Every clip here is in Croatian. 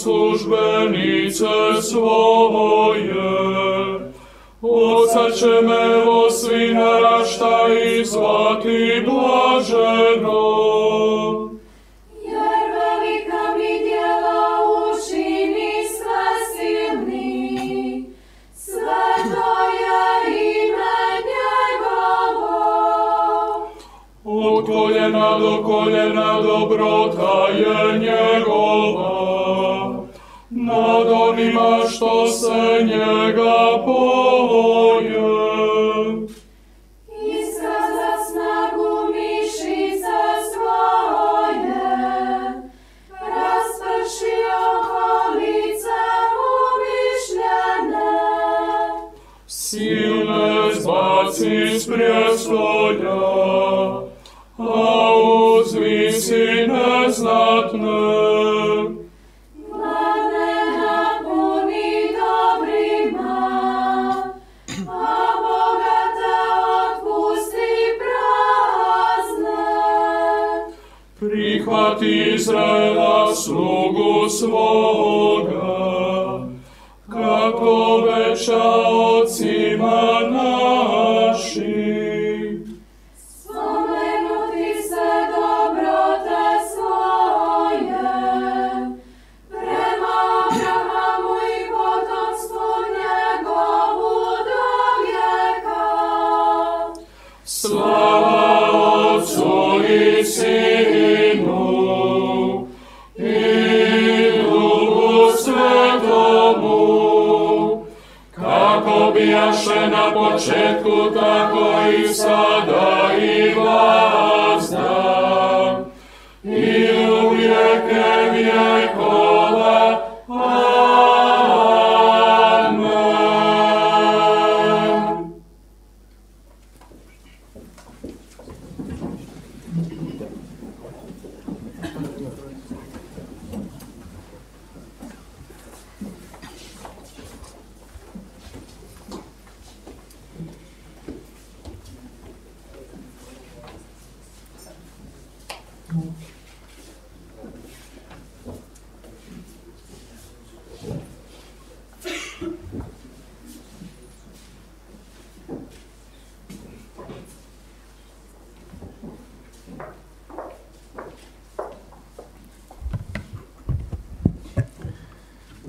službenice svoje. Oca ćemo svi naraštaji zvati blaženo. Jer velika mi djela učini sve silni, sveto je ime njegovo. Od koljena do koljena dobrota je njegova, nad onima što se njega boje. Iskaza snagu mišice svoje, raspršio okolice umišljene. Silne zbaci s prijestolja, a uzvisi neznatne. Prihvati Izraela slugu svoga, kako obeća ocima našim. Spomenuti se dobrote svoje, prema Abrahamu i potomstvu njegovu do vijeka. Slava Otcu i Sinu i Duhu Svetomu, kako bijaše na početku, tako i sada i vazda, i u vijeke vjekova. Amen.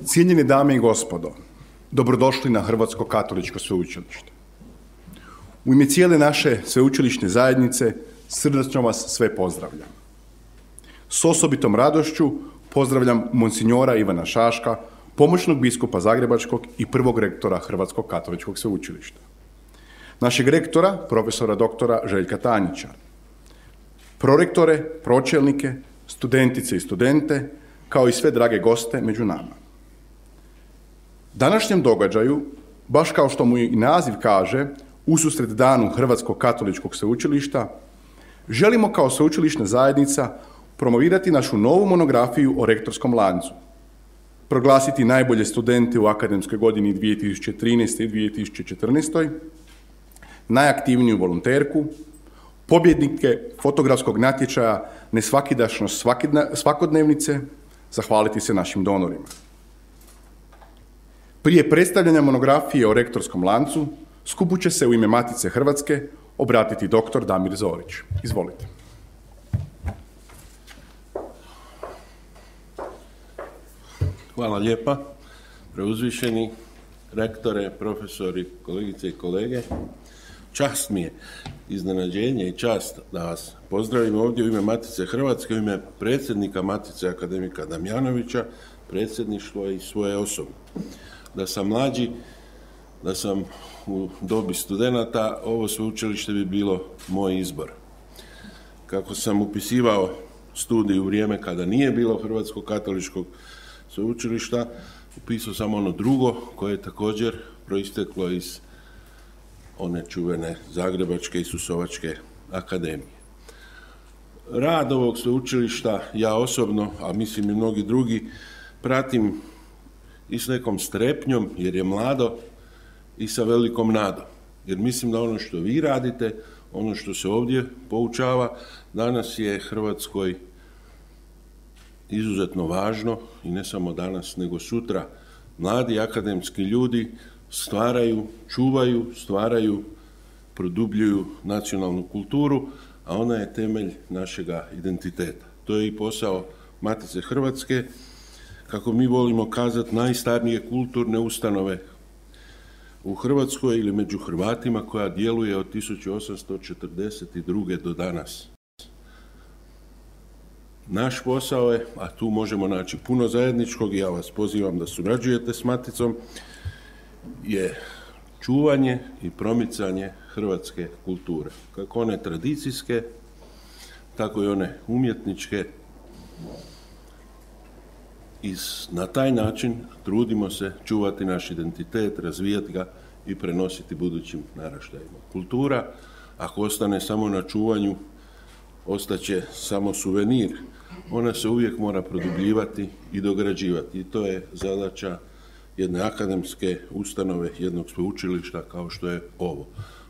Cijenjene dame i gospodo, dobrodošli na Hrvatsko katoličko sveučilište. U ime cijele naše sveučilišne zajednice srdačno vas sve pozdravljam. S osobitom radošću pozdravljam monsinjora Ivana Šaška, pomoćnog biskupa Zagrebačkog i prvog rektora Hrvatskog katoličkog sveučilišta. Našeg rektora, profesora doktora Željka Tanjića, prorektore, pročelnike, studentice i studente, kao i sve drage goste među nama. Današnjem događaju, baš kao što mu i naziv kaže, ususret danu Hrvatskog katoličkog sveučilišta, želimo kao sveučilišna zajednica promovirati našu novu monografiju o rektorskom lancu, proglasiti najbolje studente u akademskoj godini 2013. i 2014. najaktivniju volonterku, pobjednike fotografskog natječaja Nesvakidašnost svakodnevnice, zahvaliti se našim donorima. Prije predstavljanja monografije o rektorskom lancu, skupu će se u ime Matice Hrvatske obratiti dr. Damir Zorić. Izvolite. Hvala lijepa, preuzvišeni rektore, profesori, kolegice i kolege. Čast mi je, iznenađenje i čast da vas pozdravim ovdje u ime Matice Hrvatske, u ime predsjednika Matice akademika Damjanovića, predsjedništvo i svoje osobe. Da sam mlađi, da sam u dobi studenata, ovo sveučilište bi bilo moj izbor. Kako sam upisivao studij u vrijeme kada nije bilo Hrvatskog katoličkog sveučilišta, upisao sam ono drugo koje je također proisteklo iz one čuvene Zagrebačke i Susovačke akademije. Rad ovog sveučilišta ja osobno, a mislim i mnogi drugi, pratim i s nekom strepnjom jer je mlado i sa velikom nadom. Jer mislim da ono što vi radite, ono što se ovdje poučava, danas je Hrvatskoj izuzetno važno i ne samo danas, nego sutra. Mladi akademski ljudi stvaraju, čuvaju, produbljuju nacionalnu kulturu, a ona je temelj našega identiteta. To je i posao Matice Hrvatske, kako mi volimo kazati, najstarnije kulturne ustanove u Hrvatskoj ili među Hrvatima, koja djeluje od 1842. do danas. Naš posao je, a tu možemo naći puno zajedničkog i ja vas pozivam da surađujete s Maticom, je čuvanje i promicanje hrvatske kulture. Kako one tradicijske, tako i one umjetničke. I na taj način trudimo se čuvati naš identitet, razvijati ga i prenositi budućim naraštajima. Kultura, ako ostane samo na čuvanju, ostaće samo suvenir. Ona se uvijek mora produbljivati i dograđivati. I to je zadaća jedne akademske ustanove, jednog sveučilišta kao što je ovo.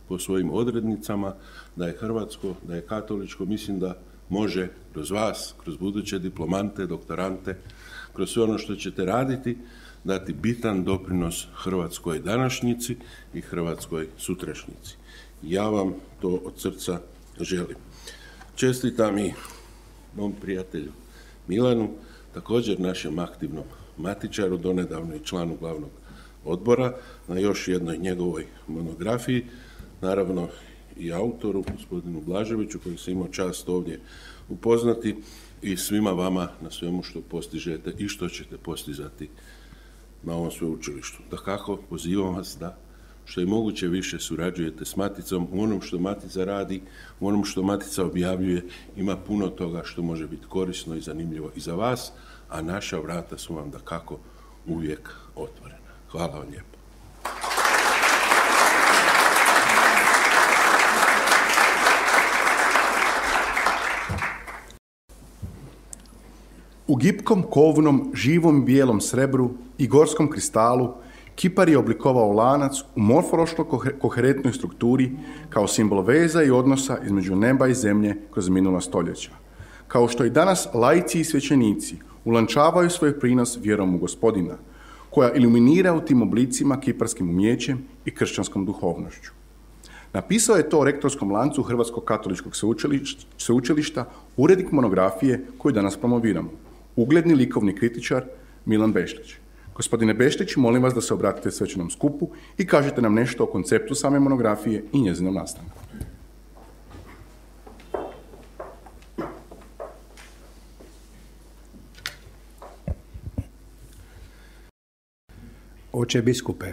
Po svojim odrednicama, da je hrvatsko, da je katoličko, mislim da može kroz vas, kroz buduće diplomante, doktorante, kroz sve ono što ćete raditi, dati bitan doprinos hrvatskoj današnjici i hrvatskoj sutrašnjici. Ja vam to od srca želim. Čestitam i mom prijatelju Milanu, također našem aktivnom matičaru, donedavno i članu glavnog odbora, na još jednoj njegovoj monografiji, naravno i autoru, gospodinu Blaževiću, koji se imao čast ovdje upoznati, i svima vama na svemu što postižete i što ćete postizati na ovom sveučilištu. Dakako, pozivam vas da što je moguće više surađujete s Maticom u onom što Matica radi, u onom što Matica objavljuje. Ima puno toga što može biti korisno i zanimljivo i za vas, a naša vrata su vam dakako uvijek otvorena. Hvala vam lijepo. U gipkom, kovnom, živom bijelom srebru i gorskom kristalu kipar je oblikovao lanac u morfološko-koherentnoj strukturi kao simbol veza i odnosa između neba i zemlje kroz minula stoljeća. Kao što i danas laici i svećenici ulančavaju svoj prinos vjerom u Gospodina, koja iluminira u tim oblicima kiparskim umijećem i kršćanskom duhovnošću. Napisao je to o rektorskom lancu Hrvatskog katoličkog sveučilišta urednik monografije koju danas promoviramo, ugledni likovni kritičar Milan Bešlić. Gospodine Bešlić, molim vas da se obratite svečanom skupu i kažete nam nešto o konceptu same monografije i njezinom nastanku. Oče biskupe,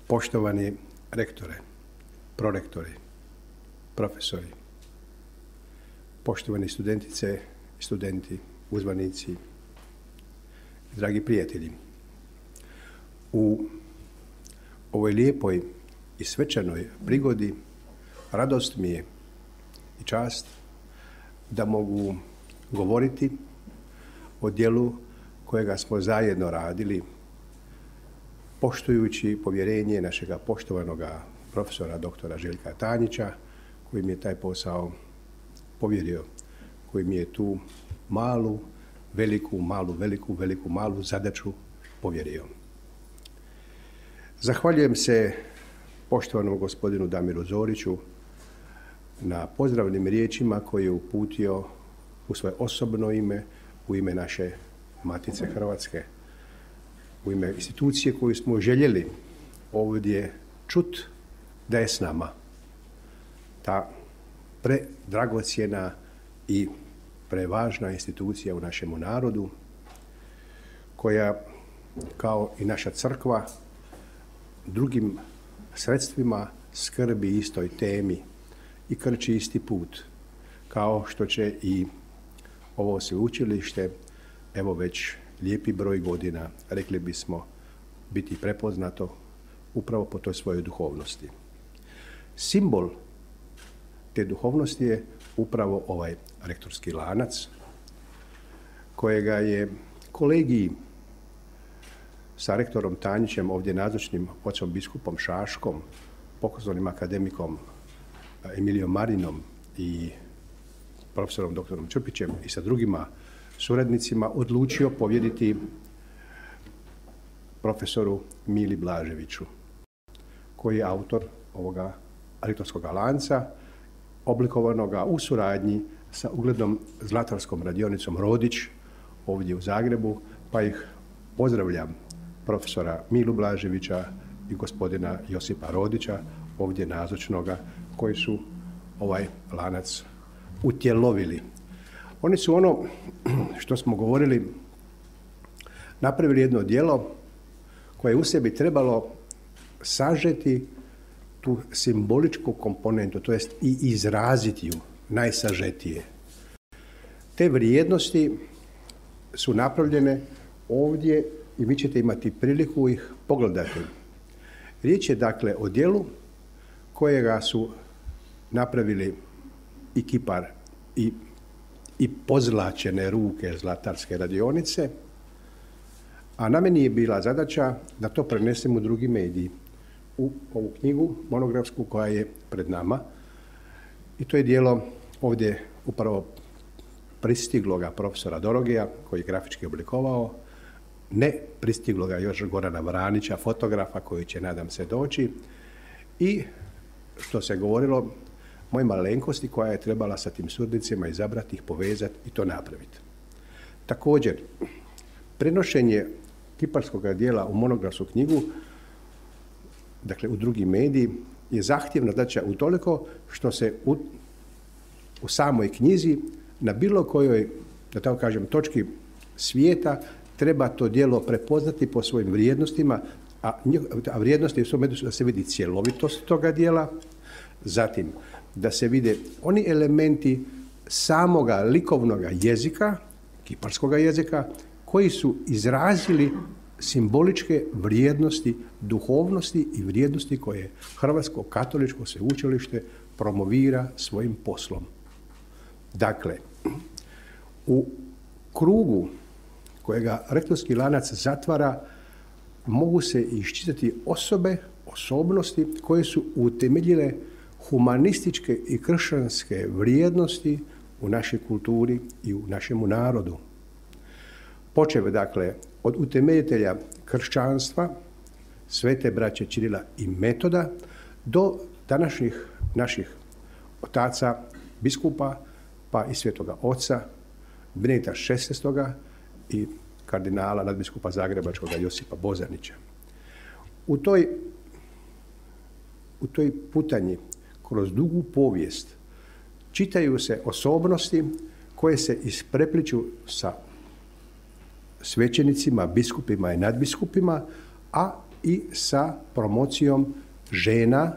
poštovani rektore, prorektori, profesori, poštovani studentice i studenti, uzvanici, dragi prijatelji, u ovoj lijepoj i svečanoj prigodi radost mi je i čast da mogu govoriti o djelu kojega smo zajedno radili, poštujući povjerenje našega poštovanoga profesora doktora Željka Tanjića, koji mi je taj posao povjerio, koji mi je tu malu, veliku zadaću povjerio. Zahvaljujem se poštovanom gospodinu Damiru Zoriću na pozdravnim riječima koje je uputio u svoje osobno ime, u ime naše Matice Hrvatske, u ime institucije koju smo željeli ovdje čut da je s nama. Ta predragocjena i prevažna institucija u našemu narodu, koja kao i naša crkva drugim sredstvima skrbi istoj temi i krči isti put, kao što će i ovo sveučilište, evo već lijepi broj godina, rekli bismo, biti prepoznato upravo po toj svojoj duhovnosti. Simbol te duhovnosti je upravo ovaj rektorski lanac, kojega je kolegij sa rektorom Tanjićem, ovdje nazočnim ocom biskupom Šaškom, pokojnim akademikom Emilijom Marinom i profesorom doktorom Črpićem i sa drugima suradnicima odlučio povjeriti profesoru Mili Blaževiću, koji je autor ovoga elektorskog lanca, oblikovanog u suradnji sa uglednom zlatarskom radionicom Rodić ovdje u Zagrebu, pa ih pozdravljam, profesora Milu Blaževića i gospodina Josipa Rodića, ovdje nazočnoga, koji su ovaj lanac utjelovili. Oni su ono što smo govorili, napravili jedno djelo koje u sebi trebalo sažeti tu simboličku komponentu, to jest i izraziti ju najsažetije. Te vrijednosti su napravljene ovdje i vi ćete imati priliku ih pogledati. Riječ je dakle o djelu kojega su napravili i kipar i pozlačene ruke zlatarske radionice, a na meni je bila zadaća da to prenesem u drugi medij, u ovu knjigu monografsku koja je pred nama. I to je djelo ovdje upravo pristigloga profesora Dorogija, koji je grafički oblikovao, ne pristigloga još Gorana Vranića, fotografa, koji će, nadam se, doći, i što se govorilo, moje malenkosti koja je trebala sa tim suradnicima izabrati ih, povezati i to napraviti. Također, prenošenje kiparskog djela u monografsku knjigu, dakle u drugi medij, je zahtjevna zadaća utoliko što se u samoj knjizi na bilo kojoj, da tako kažem, točki svijeta treba to djelo prepoznati po svojim vrijednostima, a vrijednosti su da se vidi cjelovitost toga djela, zatim da se vide oni elementi samoga likovnog jezika, kiparskog jezika, koji su izrazili simboličke vrijednosti, duhovnosti i vrijednosti koje Hrvatsko katoličko sveučilište promovira svojim poslom. Dakle, u krugu kojega rektorski lanac zatvara mogu se iščitati osobnosti koje su utemeljile humanističke i kršćanske vrijednosti u našoj kulturi i u našemu narodu. Počev, dakle, od utemeljitelja kršćanstva, svete braće Čirila i Metoda, do današnjih naših otaca, biskupa, pa i svetoga oca, Benedikta XVI. I kardinala nadbiskupa Zagrebačkoga Josipa Bozanića. U toj putanji, kroz dugu povijest, čitaju se osobnosti koje se isprepliću sa svećenicima, biskupima i nadbiskupima, a i sa promocijom žena,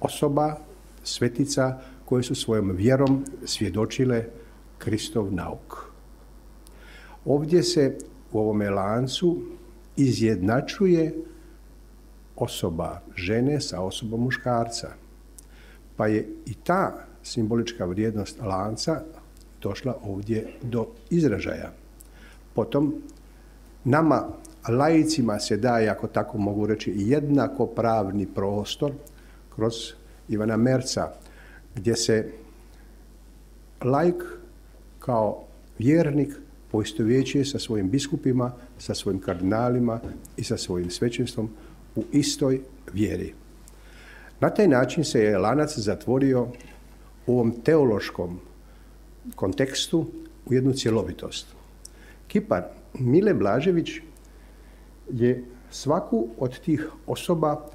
osoba, svetica koje su svojom vjerom svjedočile Kristov nauk. Ovdje se u ovome lancu izjednačuje osoba žene sa osobom muškarca, pa je i ta simbolička vrijednost lanca došla ovdje do izražaja. Potom nama, laicima, se daje, ako tako mogu reći, jednakopravni prostor kroz Ivana Merca, gdje se laik kao vjernik poistovjećuje sa svojim biskupima, sa svojim kardinalima i sa svojim svećenstvom u istoj vjeri. Na taj način se je lanac zatvorio u ovom teološkom kontekstu u jednu cjelovitost. Kipar Mile Blažević je svaku od tih osoba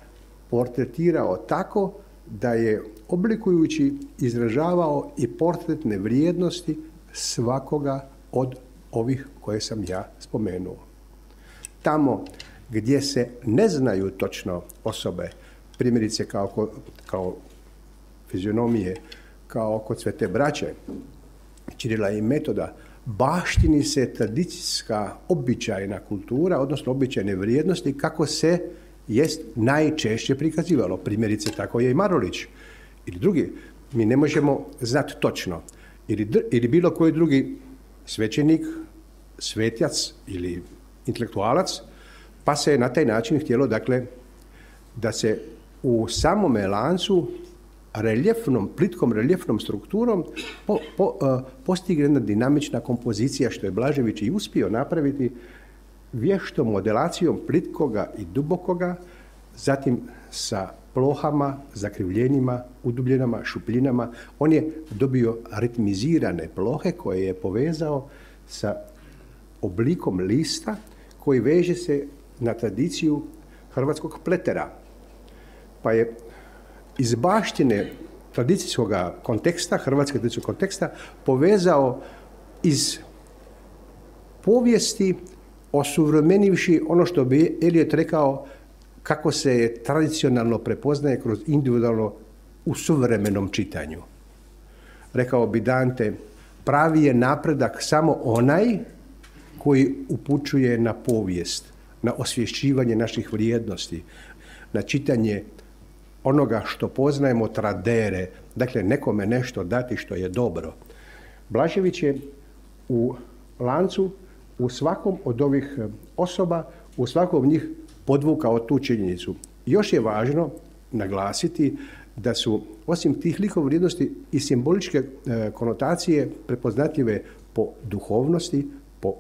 portretirao tako da je, oblikujući, izražavao i portretne vrijednosti svakoga od ovih koje sam ja spomenuo. Tamo gdje se ne znaju točno osobe, primjerice kao fizionomije, kao kod svete braće Čirila i Metoda, baštini se tradicijska običajna kultura, odnosno običajne vrijednosti, kako se jest najčešće prikazivalo. Primjerice, tako je i Marulić ili drugi. Mi ne možemo znati točno. Ili bilo koji drugi svećenik, svetjac ili intelektualac, pa se na taj način htjelo, dakle, da se u samome lancu plitkom reljefnom strukturom postigne jedna dinamična kompozicija, što je Blažević i uspio napraviti vještom modelacijom plitkoga i dubokoga, zatim sa plohama, zakrivljenjima, udubljenama, šupljinama. On je dobio ritmizirane plohe koje je povezao sa oblikom lista koji veže se na tradiciju hrvatskog pletera. Pa je iz baštine tradicijskog konteksta, hrvatske tradicijskog konteksta, povezao iz povijesti, osuvremenivši ono što bi Eliot rekao kako se tradicionalno prepoznaje kroz individualno u suvremenom čitanju. Rekao bi Dante, pravi je napredak samo onaj koji upućuje na povijest, na osvješćivanje naših vrijednosti, na čitanje onoga što poznajemo tradere, dakle nekome nešto dati što je dobro. Blažević je u lancu u svakom od ovih osoba, u svakom od njih podvukao tu činjenicu. Još je važno naglasiti da su osim tih likovnih vrijednosti i simboličke konotacije prepoznatljive po duhovnosti, po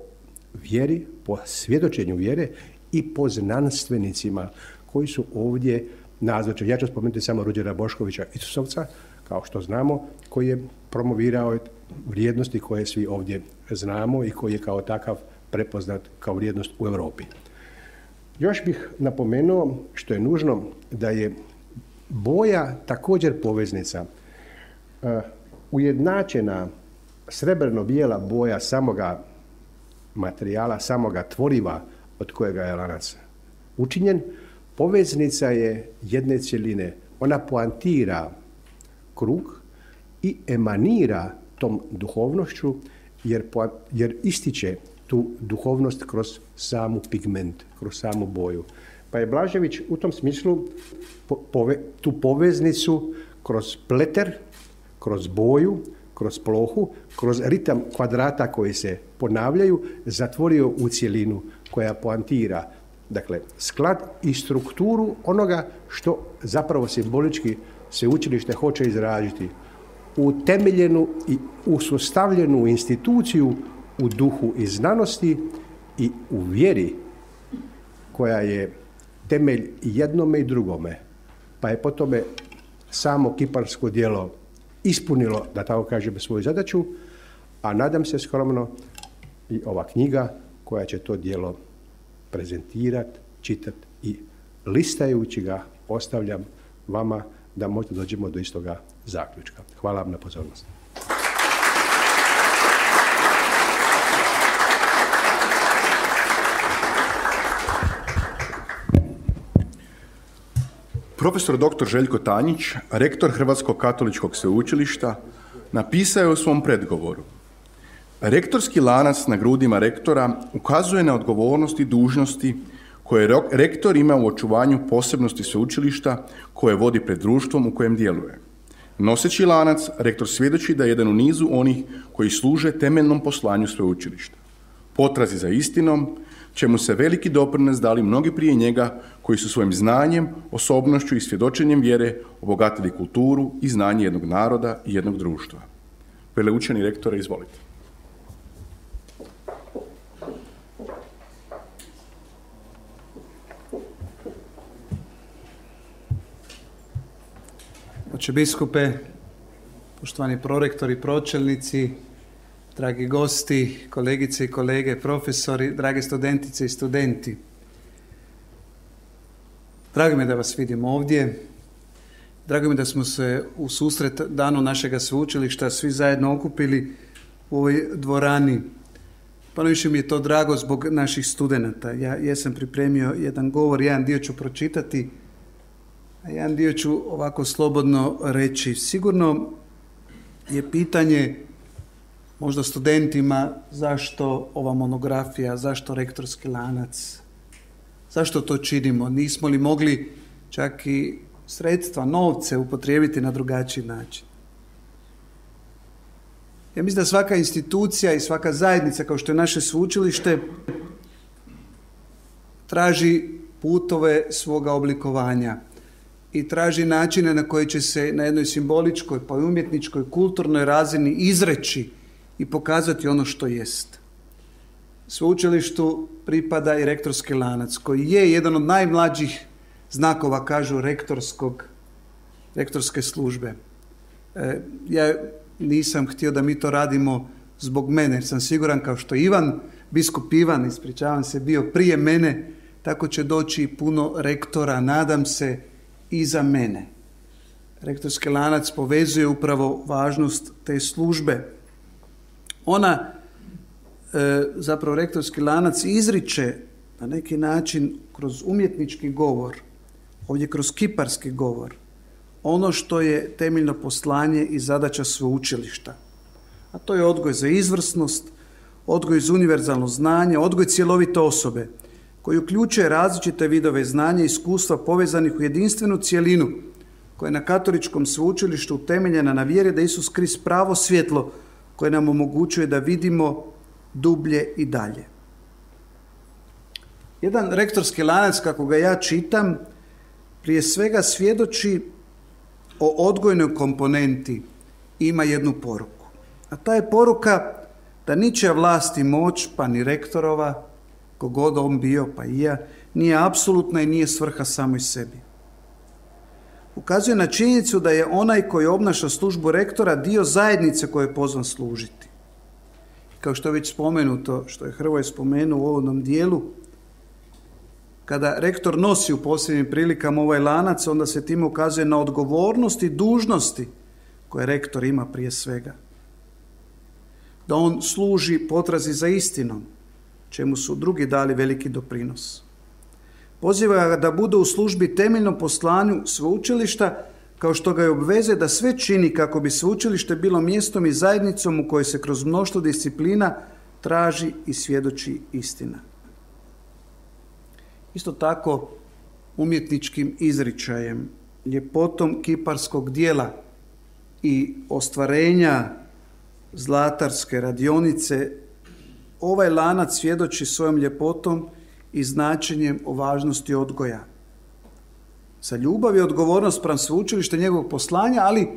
vjeri, po svjedočenju vjere i po znanstvenicima koji su ovdje nazočni. Ja ću spomenuti samo Ruđera Boškovića Isusovca, kao što znamo, koji je promovirao vrijednosti koje svi ovdje znamo i koji je kao takav prepoznat kao vrijednost u Europi. Još bih napomenuo što je nužno da je boja također poveznica. Ujednačena srebrno-bijela boja samoga materijala, samoga tvoriva od kojega je lanac učinjen, poveznica je jedne cjeline. Ona poantira krug i emanira tom duhovnošću jer ističe tu duhovnost kroz samu pigment, kroz samu boju. Pa je Blažević u tom smislu tu poveznicu kroz pleter, kroz boju, kroz plohu, kroz ritam kvadrata koji se ponavljaju, zatvorio u cjelinu koja poantira, dakle, sklad i strukturu onoga što zapravo simbolički sveučilište hoće izraziti. Utemeljenu i usustavljenu instituciju u duhu i znanosti i u vjeri koja je temelj jednome i drugome, pa je po tome samo kiparsko djelo ispunilo, da tako kažem, svoju zadaću, a nadam se skromno i ova knjiga koja će to djelo prezentirati, čitati i listajući ga ostavljam vama da možda dođemo do istoga zaključka. Hvala vam na pozornost. Profesor dr. Željko Tanjić, rektor Hrvatskog katoličkog sveučilišta, napisao je u svom predgovoru: rektorski lanac na grudima rektora ukazuje na odgovornost i dužnosti koje rektor ima u očuvanju posebnosti sveučilišta koje vodi pred društvom u kojem djeluje. Noseći lanac, rektor svjedoči da je jedan u nizu onih koji služe temeljnom poslanju sveučilišta. Potrazi za istinom, čemu se veliki doprinos dali mnogi prije njega koji su svojim znanjem, osobnošću i svjedočenjem vjere obogatili kulturu i znanje jednog naroda i jednog društva. Veleučeni rektore, izvolite. Oče biskupe, poštovani prorektori, pročelnici, dragi gosti, kolegice i kolege, profesori, drage studentice i studenti. Drago mi je da vas vidim ovdje. Drago mi je da smo se u susret danu našega sveučilišta svi zajedno okupili u ovoj dvorani. Pa najviše mi je to drago zbog naših studenata. Ja jesam pripremio jedan govor, jedan dio ću pročitati, a jedan dio ću ovako slobodno reći. Sigurno je pitanje možda studentima zašto ova monografija, zašto rektorski lanac, zašto to činimo? Nismo li mogli čak i sredstva, novce upotrijebiti na drugačiji način? Ja mislim da svaka institucija i svaka zajednica kao što je naše sveučilište traži putove svoga oblikovanja i traži načine na koje će se na jednoj simboličkoj, pa i umjetničkoj, kulturnoj razini izreći i pokazati ono što jest. Sveučilištu pripada i rektorski lanac, koji je jedan od najmlađih znakova, kažu, rektorske službe. Ja nisam htio da mi to radimo zbog mene, jer sam siguran, kao što Ivan, biskup Ivan, ispričavam se, bio prije mene, tako će doći puno rektora, nadam se, iza mene. Rektorski lanac povezuje upravo važnost te službe. Ona, zapravo rektorski lanac, izriče na neki način kroz umjetnički govor, ovdje kroz kiparski govor, ono što je temeljno poslanje i zadaća sveučilišta. A to je odgoj za izvrsnost, odgoj za univerzalno znanje, odgoj cjelovite osobe, koji uključuje različite vidove znanja i iskustva povezanih u jedinstvenu cjelinu, koja je na katoličkom sveučilištu utemeljena na vjeri da Isus Krist pravo svjetlo koje nam omogućuje da vidimo dublje i dalje. Jedan rektorski lanac, kako ga ja čitam, prije svega svjedoči o odgojnoj komponenti, ima jednu poruku. A ta je poruka da ničija vlast i moć, pa ni rektorova, kogod on bio, pa i ja, nije apsolutna i nije svrha samoj sebi. Ukazuje na činjenicu da je onaj koji obnaša službu rektora dio zajednice koje je pozvan služiti. Kao što je već spomenuto, što je Hrvoje spomenuo u ovom dijelu, kada rektor nosi u posljednjim prilikama ovaj lanac, onda se time ukazuje na odgovornost i dužnosti koje rektor ima prije svega. Da on služi potrazi za istinom, čemu su drugi dali veliki doprinos. Poziva ga da bude u službi temeljnom poslanju sveučilišta, kao što ga je obvezuje da sve čini kako bi sveučilište bilo mjestom i zajednicom u kojoj se kroz mnoštvo disciplina traži i svjedoči istina. Isto tako umjetničkim izričajem, ljepotom kiparskog dijela i ostvarenja zlatarske radionice, ovaj lanac svjedoči svojom ljepotom i značenjem o važnosti odgoja. Sa ljubav i odgovornost spram sveučilišta njegovog poslanja, ali,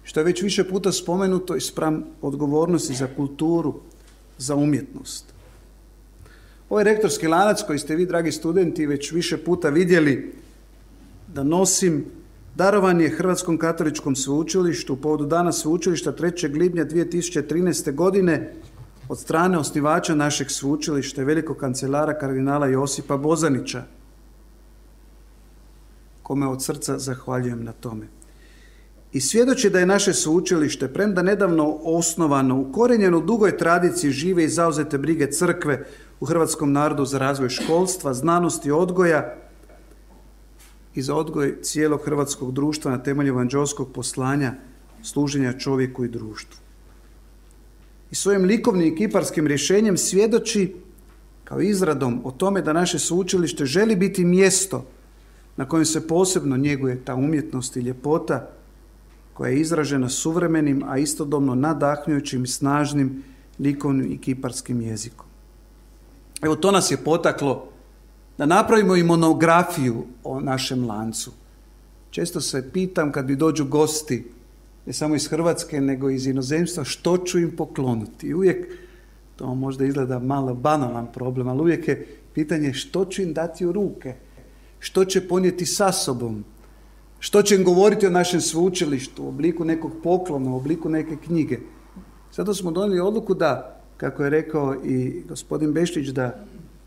što je već više puta spomenuto, i spram odgovornosti za kulturu, za umjetnost. Ovaj rektorski lanac koji ste vi, dragi studenti, već više puta vidjeli da nosim, darovan je Hrvatskom katoličkom sveučilištu povodu dana sveučilišta 3. lipnja 2013. godine od strane osnivača našeg sveučilišta i velikog kancelara kardinala Josipa Bozanića, kome od srca zahvaljujem na tome. I svjedoči da je naše sveučilište, premda nedavno osnovano, ukorenjeno u dugoj tradiciji žive i zauzete brige crkve u hrvatskom narodu za razvoj školstva, znanosti, odgoja i za odgoj cijelog hrvatskog društva na temelju evanđeoskog poslanja služenja čovjeku i društvu. I svojim likovnim i kiparskim rješenjem svjedoči kao izradom o tome da naše sveučilište želi biti mjesto na kojem se posebno njeguje ta umjetnost i ljepota koja je izražena suvremenim, a istodobno nadahnjujućim i snažnim likovnim i kiparskim jezikom. Evo, to nas je potaklo da napravimo i monografiju o našem lancu. Često se pitam kad mi dođu gosti, ne samo iz Hrvatske, nego iz inozemstva, što ću im pokloniti. I uvijek, to možda izgleda malo banalan problem, ali uvijek je pitanje što ću im dati u ruke, što će ponijeti sa sobom, što će im govoriti o našem sveučilištu u obliku nekog poklona, u obliku neke knjige. Zato smo donijeli odluku da, kako je rekao i gospodin Beštić, da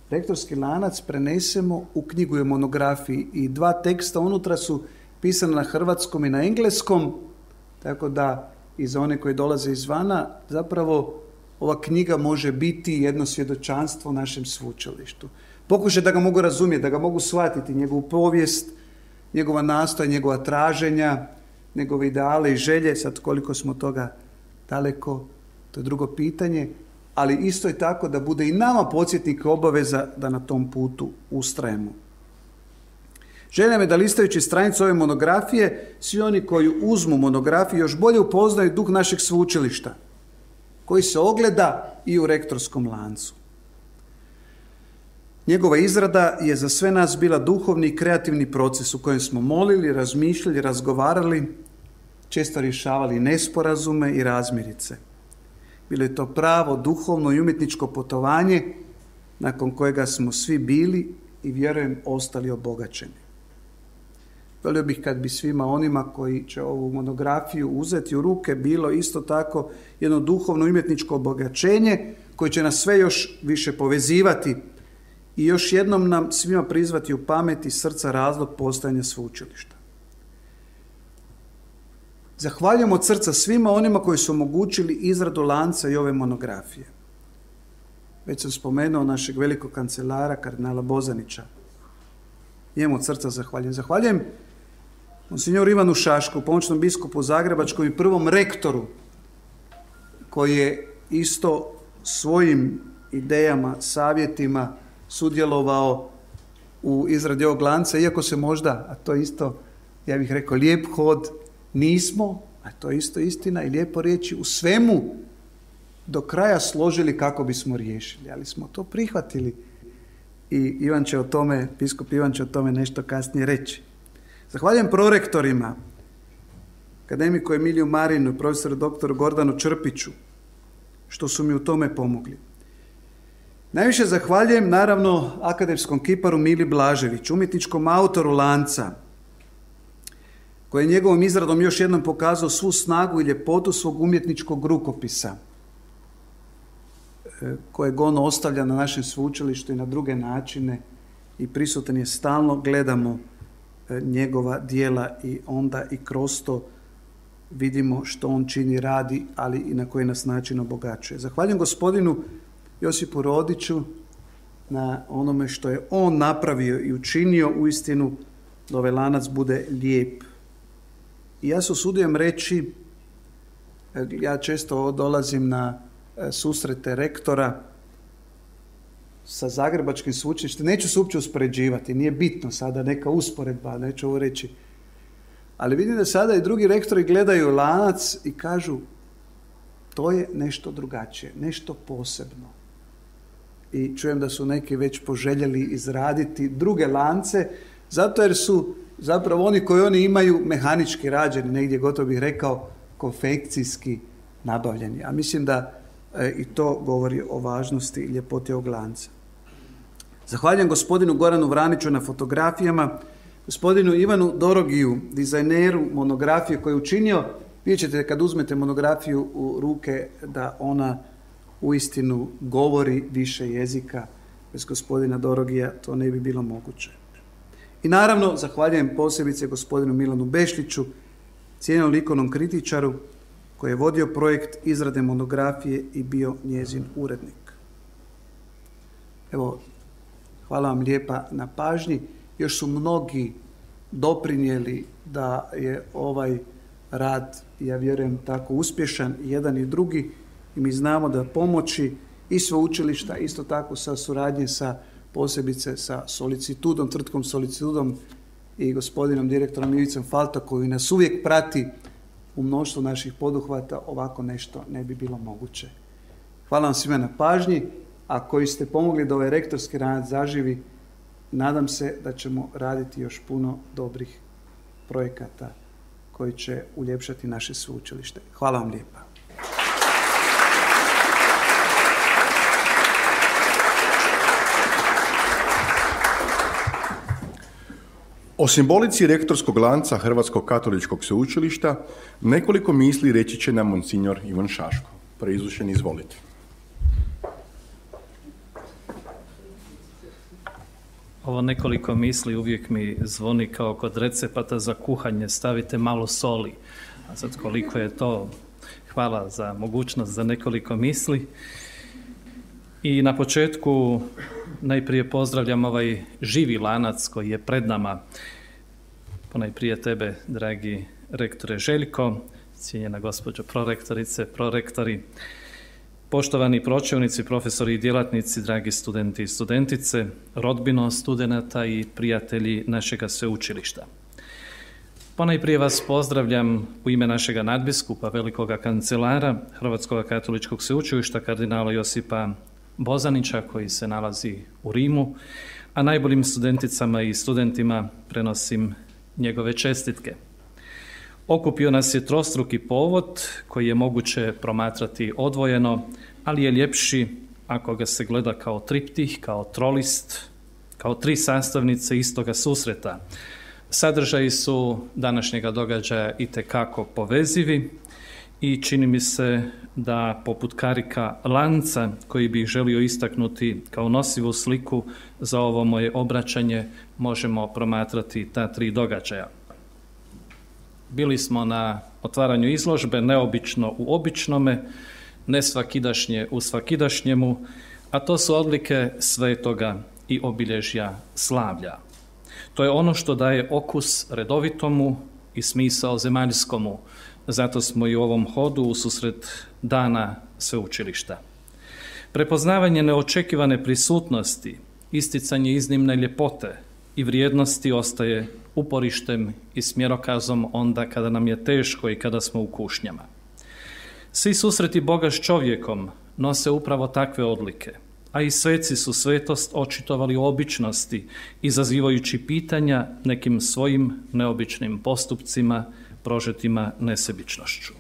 rektorski lanac prenesemo u knjigu i monografiji i 2 teksta unutra su pisana na hrvatskom i na engleskom, tako da i za one koji dolaze izvana zapravo ova knjiga može biti jedno svjedočanstvo našem sveučilištu. Pokušaj da ga mogu razumjeti, da ga mogu shvatiti, njegovu povijest, njegova nastoja, njegova traženja, njegove ideale i želje. Sad koliko smo toga daleko, to je drugo pitanje, ali isto je tako da bude i nama podsjetnik obaveza da na tom putu ustrajemo. Želja me da listajući stranicu ove monografije, svi oni koji uzmu monografiju još bolje upoznaju duh našeg sveučilišta, koji se ogleda i u rektorskom lancu. Njegova izrada je za sve nas bila duhovni i kreativni proces u kojem smo molili, razmišljali, razgovarali, često rješavali nesporazume i razmirice. Bilo je to pravo, duhovno i umjetničko putovanje nakon kojega smo svi bili i vjerujem ostali obogaćeni. Volio bih kad bi svima onima koji će ovu monografiju uzeti u ruke bilo isto tako jedno duhovno i umjetničko obogaćenje koje će nas sve još više povezivati i još jednom nam svima prizvati u pamet i srca razlog postojanja sveučilišta. Zahvaljujem od srca svima onima koji su omogućili izradu lanca i ove monografije. Već sam spomenuo našeg velikog kancelara, kardinala Bozanića. Njemu od srca zahvaljujem. Zahvaljujem monsignoru Ivanu Šašku, pomoćnom biskupu Zagrebačkom i prvom rektoru, koji je isto svojim idejama, savjetima sudjelovao u izradi ovog lanca, iako se možda, a to isto, ja bih rekao, lijep hod, nismo, a to je isto istina i lijepo reći, u svemu do kraja složili kako bismo riješili, ali smo to prihvatili i Ivan će o tome, biskup Ivan će o tome nešto kasnije reći. Zahvaljujem prorektorima, akademiku Emiliju Marinu i profesoru doktoru Gordanu Črpiću, što su mi u tome pomogli. Najviše zahvaljujem, naravno, akademskom kiparu Mili Blaževiću, umjetničkom autoru lanca, koji je njegovom izradom još jednom pokazao svu snagu i ljepotu svog umjetničkog rukopisa, kojeg on ostavlja na našem sveučilištu i na druge načine i prisutan je stalno, gledamo njegova djela i onda i kroz to vidimo što on čini, radi, ali i na koji nas način obogaćuje. Zahvaljujem gospodinu Josipu Rodiću na onome što je on napravio i učinio uistinu da ovaj lanac bude lijep. I ja se usudujem reći, ja često dolazim na susrete rektora sa Zagrebačkim sveučilištem, neću se uopće uspoređivati, nije bitno sada neka usporedba, neću ovo reći, ali vidim da sada i drugi rektori gledaju lanac i kažu to je nešto drugačije, nešto posebno. I čujem da su neki već poželjeli izraditi druge lance, zato jer su zapravo oni koji oni imaju mehanički rađeni, negdje gotovo bih rekao konfekcijski nabavljeni. A mislim da i to govori o važnosti i ljepoti ovog lanca. Zahvaljujem gospodinu Goranu Vraniću na fotografijama, gospodinu Ivanu Dorogiju, dizajneru monografije koji je učinio. Vidjet ćete kad uzmete monografiju u ruke da ona uistinu govori više jezika. Bez gospodina Dorogija to ne bi bilo moguće. I naravno, zahvaljujem posebice gospodinu Milanu Bešliću, cijenjenom likovnom kritičaru, koji je vodio projekt izrade monografije i bio njezin urednik. Evo, hvala vam lijepa na pažnji. Još su mnogi doprinijeli da je ovaj rad, ja vjerujem, tako uspješan, jedan i drugi, i mi znamo da pomoći i sveučilišta, isto tako sa suradnje sa posebice sa Solicitudom, tvrtkom Solicitudom i gospodinom direktorom Ivicom Falta, koji nas uvijek prati u mnoštvu naših poduhvata, ovako nešto ne bi bilo moguće. Hvala vam svima na pažnji, a koji ste pomogli da ovaj rektorski rad zaživi, nadam se da ćemo raditi još puno dobrih projekata koji će uljepšati naše sveučilište. Hvala vam lijepa. O simbolici rektorskog lanca Hrvatskog katoličkog sveučilišta nekoliko misli reći će nam monsignor Ivan Šaško. Preizvušeni, izvolite. Ovo nekoliko misli uvijek mi zvoni kao kod recepata za kuhanje, stavite malo soli. A sad koliko je to, hvala za mogućnost za nekoliko misli. I na početku najprije pozdravljam ovaj živi lanac koji je pred nama. Ponajprije tebe, dragi rektore Željko, cijenjena gospođo prorektorice, prorektori, poštovani pročelnici, profesori i djelatnici, dragi studenti i studentice, rodbino studenata i prijatelji našega sveučilišta. Ponajprije vas pozdravljam u ime našega nadbiskupa, velikoga kancelara Hrvatskog katoličkog sveučilišta, kardinala Josipa Bozanića koji se nalazi u Rimu, a najboljim studenticama i studentima prenosim njegove čestitke. Okupio nas je trostruki povod koji je moguće promatrati odvojeno, ali je ljepši ako ga se gleda kao triptih, kao trolist, kao tri sastavnice istoga susreta. Sadržaji su današnjega događaja itekako povezivi i čini mi se da poput karika lanca koji bih želio istaknuti kao nosivu sliku za ovo moje obraćanje možemo promatrati ta tri događaja. Bili smo na otvaranju izložbe neobično u običnome, nesvakidašnje u svakidašnjemu, a to su odlike svetoga i obilježja slavlja. To je ono što daje okus redovitomu i smisao zemaljskomu. Zato smo i u ovom hodu ususret dana sveučilišta. Prepoznavanje neočekivane prisutnosti, isticanje iznimne ljepote i vrijednosti ostaje uporištem i smjerokazom onda kada nam je teško i kada smo u kušnjama. Svi susreti Boga s čovjekom nose upravo takve odlike, a i sveci su svetost očitovali u običnosti, izazivajući pitanja nekim svojim neobičnim postupcima, prožetima nesebičnošću.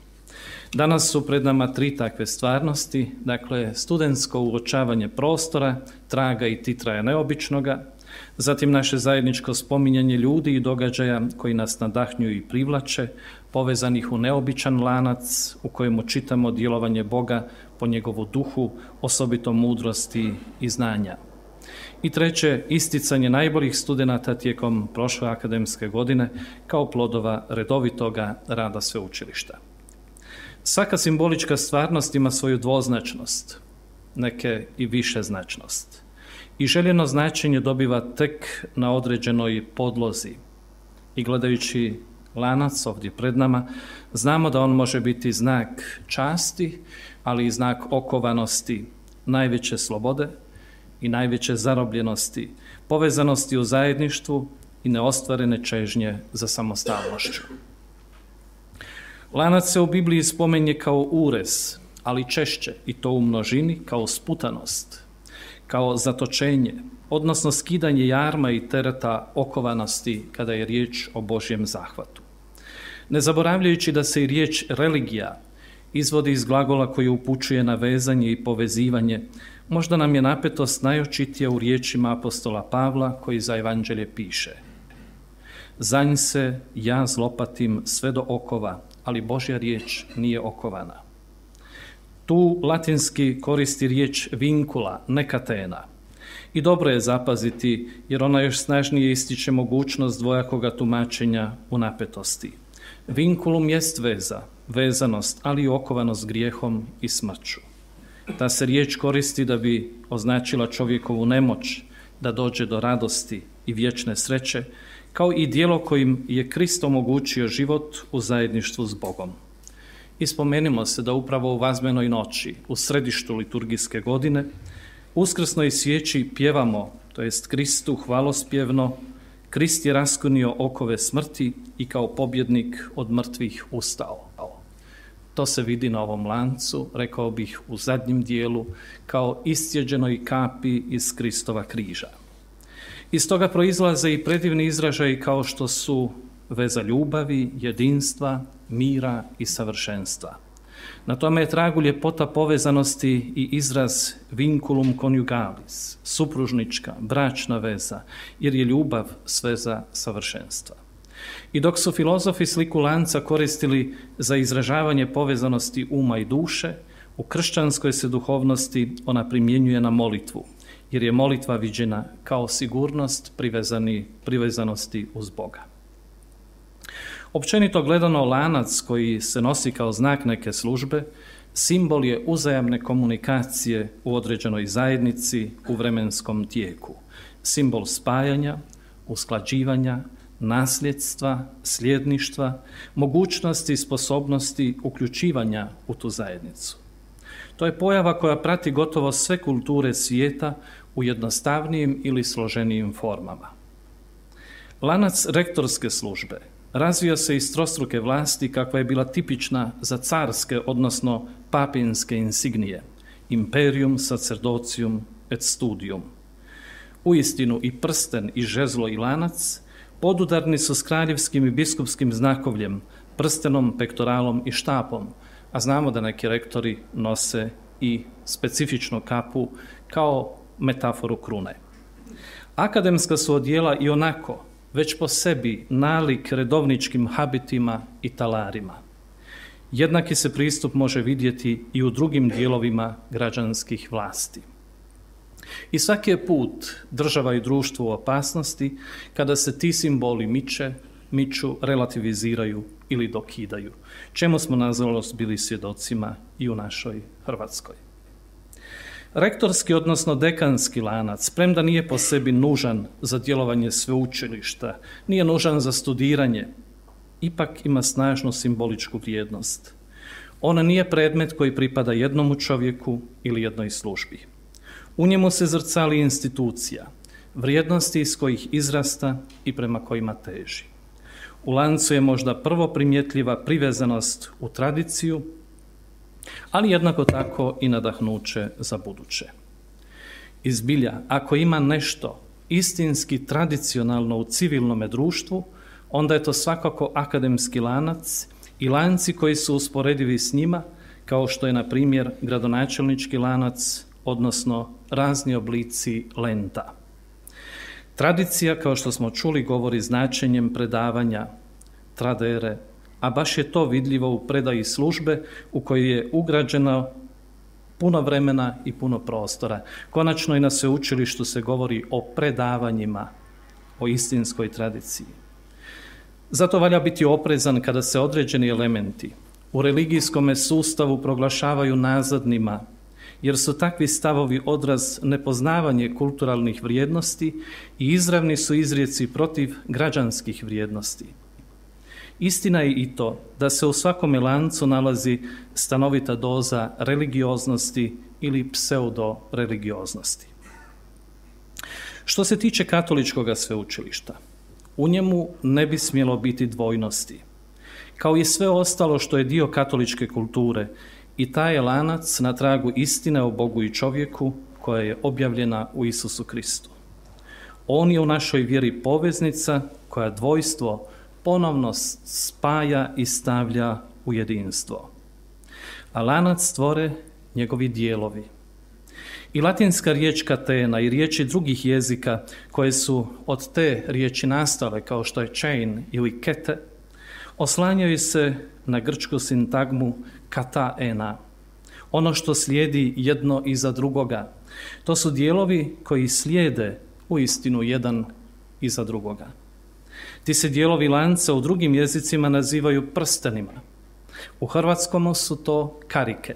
Danas su pred nama tri takve stvarnosti, dakle studentsko uočavanje prostora, traga i titraja neobičnoga, zatim naše zajedničko spominjanje ljudi i događaja koji nas nadahnjuju i privlače, povezanih u neobičan lanac u kojemu čitamo djelovanje Boga po njegovu duhu, osobito mudrosti i znanja. I treće, isticanje najboljih studenata tijekom prošle akademske godine kao plodova redovitoga rada sveučilišta. Svaka simbolička stvarnost ima svoju dvoznačnost, neke i višeznačnost. I željeno značenje dobiva tek na određenoj podlozi. I gledajući lanac ovdje pred nama, znamo da on može biti znak časti, ali i znak okovanosti, najveće slobode i najveće zarobljenosti, povezanosti u zajedništvu i neostvarene čežnje za samostalnošću. Lanac se u Bibliji spomenje kao urez, ali češće, i to u množini, kao sputanost, kao zatočenje, odnosno skidanje jarma i tereta okovanosti kada je riječ o Božjem zahvatu. Ne zaboravljajući da se i riječ religija izvodi iz glagola koji upućuje na vezanje i povezivanje, možda nam je napetost najočitija u riječima apostola Pavla koji za evanđelje piše: Zanj se ja zlopatim sve do okova, ali Božja riječ nije okovana. Tu latinski koristi riječ vincula, ne catena. I dobro je zapaziti jer ona još snažnije ističe mogućnost dvojakoga tumačenja u napetosti. Vinculum jest veza, vezanost, ali i okovanost grijehom i smrću. Ta se riječ koristi da bi označila čovjekovu nemoć da dođe do radosti i vječne sreće, kao i djelo kojim je Krist omogućio život u zajedništvu s Bogom. I spomenimo se da upravo u Vazmenoj noći, u središtu liturgijske godine, uskrsnoj svijeći pjevamo, to jest Kristu hvalospjevno, Krist je raskunio okove smrti i kao pobjednik od mrtvih ustao. To se vidi na ovom lancu, rekao bih u zadnjem dijelu, kao iscijeđenoj kapi iz Kristova križa. Iz toga proizlaze i predivni izražaji kao što su veza ljubavi, jedinstva, mira i savršenstva. Na tome je tragu ljepota povezanosti i izraz vinculum conjugalis, supružnička, bračna veza, jer je ljubav sveza savršenstva. I dok su filozofi sliku lanca koristili za izražavanje povezanosti uma i duše, u kršćanskoj se duhovnosti ona primjenjuje na molitvu, jer je molitva viđena kao sigurnost privezanosti uz Boga. Općenito gledano, lanac koji se nosi kao znak neke službe simbol je uzajamne komunikacije u određenoj zajednici u vremenskom tijeku. Simbol spajanja, usklađivanja, nasljedstva, sljedništva, mogućnosti i sposobnosti uključivanja u tu zajednicu. To je pojava koja prati gotovo sve kulture svijeta u jednostavnijim ili složenijim formama. Lanac rektorske službe razvio se iz trostruke vlasti kakva je bila tipična za carske, odnosno papinske insignije imperium sacerdocium et studium. Uistinu i prsten, i žezlo, i lanac podudarni su s kraljevskim i biskupskim znakovljem, prstenom, pektoralom i štapom, a znamo da neki rektori nose i specifičnu kapu kao metaforu krune. Akademska su odjela i onako, već po sebi, nalik redovničkim habitima i talarima. Jednaki se pristup može vidjeti i u drugim dijelovima građanskih vlasti. I svaki je put država i društvo u opasnosti kada se ti simboli miču, relativiziraju ili dokidaju, čemu smo nažalost bili svjedocima i u našoj Hrvatskoj. Rektorski, odnosno dekanski lanac, premda nije po sebi nužan za djelovanje sveučilišta, nije nužan za studiranje, ipak ima snažnu simboličku vrijednost. On nije predmet koji pripada jednomu čovjeku ili jednoj službi. U njemu se zrcali institucija, vrijednosti iz kojih izrasta i prema kojima teži. U lancu je možda prvo primjetljiva privezanost u tradiciju, ali jednako tako i nadahnuće za buduće. I zbilja, ako ima nešto istinski tradicionalno u civilnome društvu, onda je to svakako akademski lanac i lanci koji su usporedivi s njima, kao što je, na primjer, gradonačelnički lanac, odnosno razni oblici lenta. Tradicija, kao što smo čuli, govori značenjem predavanja, tradere, a baš je to vidljivo u predaji službe u kojoj je ugrađeno puno vremena i puno prostora. Konačno i na sveučilištu se govori o predavanjima, o istinskoj tradiciji. Zato valja biti oprezan kada se određeni elementi u religijskom sustavu proglašavaju nazadnima, jer su takvi stavovi odraz nepoznavanje kulturalnih vrijednosti i izravni su izrijeci protiv građanskih vrijednosti. Istina je i to da se u svakome lancu nalazi stanovita doza religioznosti ili pseudo-religioznosti. Što se tiče katoličkog sveučilišta, u njemu ne bi smjelo biti dvojnosti. Kao i sve ostalo što je dio katoličke kulture, i taj je lanac na tragu istine o Bogu i čovjeku koja je objavljena u Isusu Kristu. On je u našoj vjeri poveznica koja dvojstvo ponovno spaja i stavlja u jedinstvo. A lanac stvore njegovi dijelovi. I latinska riječ katena i riječi drugih jezika koje su od te riječi nastale, kao što je chain ili kete, oslanjaju se na grčku sintagmu kataena, ono što slijedi jedno iza drugoga. To su dijelovi koji slijede uistinu jedan iza drugoga. Ti se dijelovi lanca u drugim jezicima nazivaju prstenima. U hrvatskom su to karike.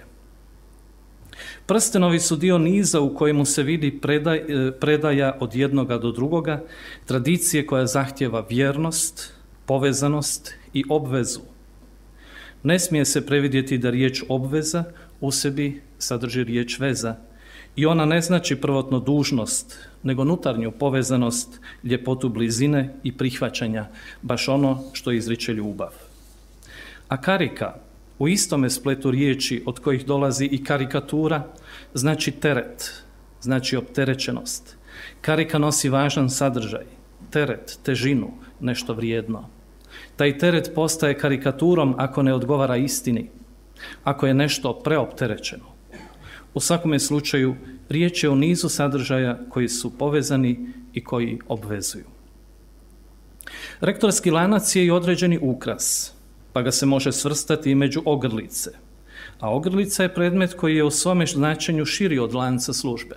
Prstenovi su dio niza u kojemu se vidi predaja od jednoga do drugoga, tradicije koja zahtjeva vjernost, povezanost i obvezu. Ne smije se previdjeti da riječ obveza u sebi sadrži riječ veza i ona ne znači prvotno dužnost, nego unutarnju povezanost, ljepotu blizine i prihvaćanja, baš ono što izriče ljubav. A karika, u istome spletu riječi od kojih dolazi i karikatura, znači teret, znači opterećenost. Karika nosi važan sadržaj, teret, težinu, nešto vrijedno. Taj teret postaje karikaturom ako ne odgovara istini, ako je nešto preopterećeno. U svakome slučaju, riječ je o nizu sadržaja koji su povezani i koji obvezuju. Rektorski lanac je i određeni ukras, pa ga se može svrstati i među ogrlice. A ogrlica je predmet koji je u svome značenju širi od lanca službe.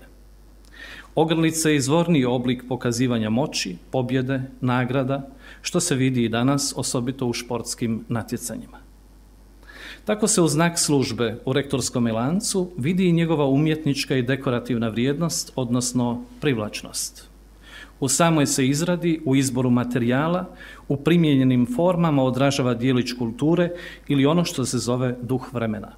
Ogrlica je izvorniji oblik pokazivanja moći, pobjede, nagrada, što se vidi i danas, osobito u športskim natjecanjima. Tako se u znak službe u rektorskom lancu vidi i njegova umjetnička i dekorativna vrijednost, odnosno privlačnost. U samoj se izradi, u izboru materijala, u primijenjenim formama odražava dijelić kulture ili ono što se zove duh vremena.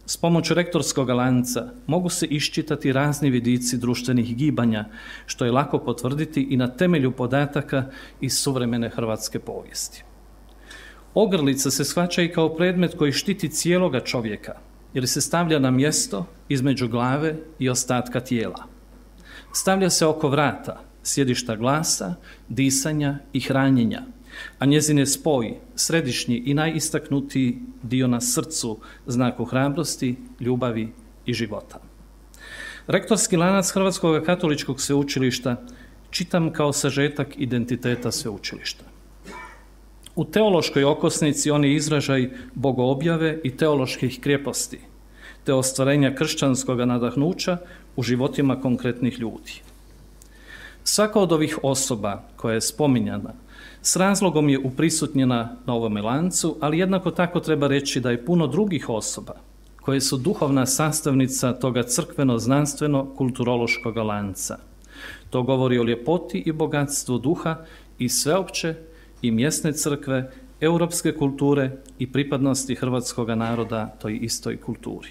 S pomoću rektorskog lanca mogu se iščitati razni vidici društvenih gibanja, što je lako potvrditi i na temelju podataka iz suvremene hrvatske povijesti. Ogrlica se shvaća i kao predmet koji štiti cijeloga čovjeka, jer se stavlja na mjesto između glave i ostatka tijela. Stavlja se oko vrata, sjedišta glasa, disanja i hranjenja, a njezin je spoj središnji i najistaknutiji dio na srcu, znaku hrabrosti, ljubavi i života. Rektorski lanac Hrvatskog katoličkog sveučilišta čitam kao sažetak identiteta sveučilišta. U teološkoj okosnici on je izražaj bogoobjave i teoloških krijeposti, te ostvarenja kršćanskog nadahnuća u životima konkretnih ljudi. Svaka od ovih osoba koja je spominjana s razlogom je uprisutnjena na ovome lancu, ali jednako tako treba reći da je puno drugih osoba koje su duhovna sastavnica toga crkveno-znanstveno-kulturološkog lanca. To govori o ljepoti i bogatstvu duha i sveopće i mjesne crkve, europske kulture i pripadnosti hrvatskog naroda toj istoj kulturi.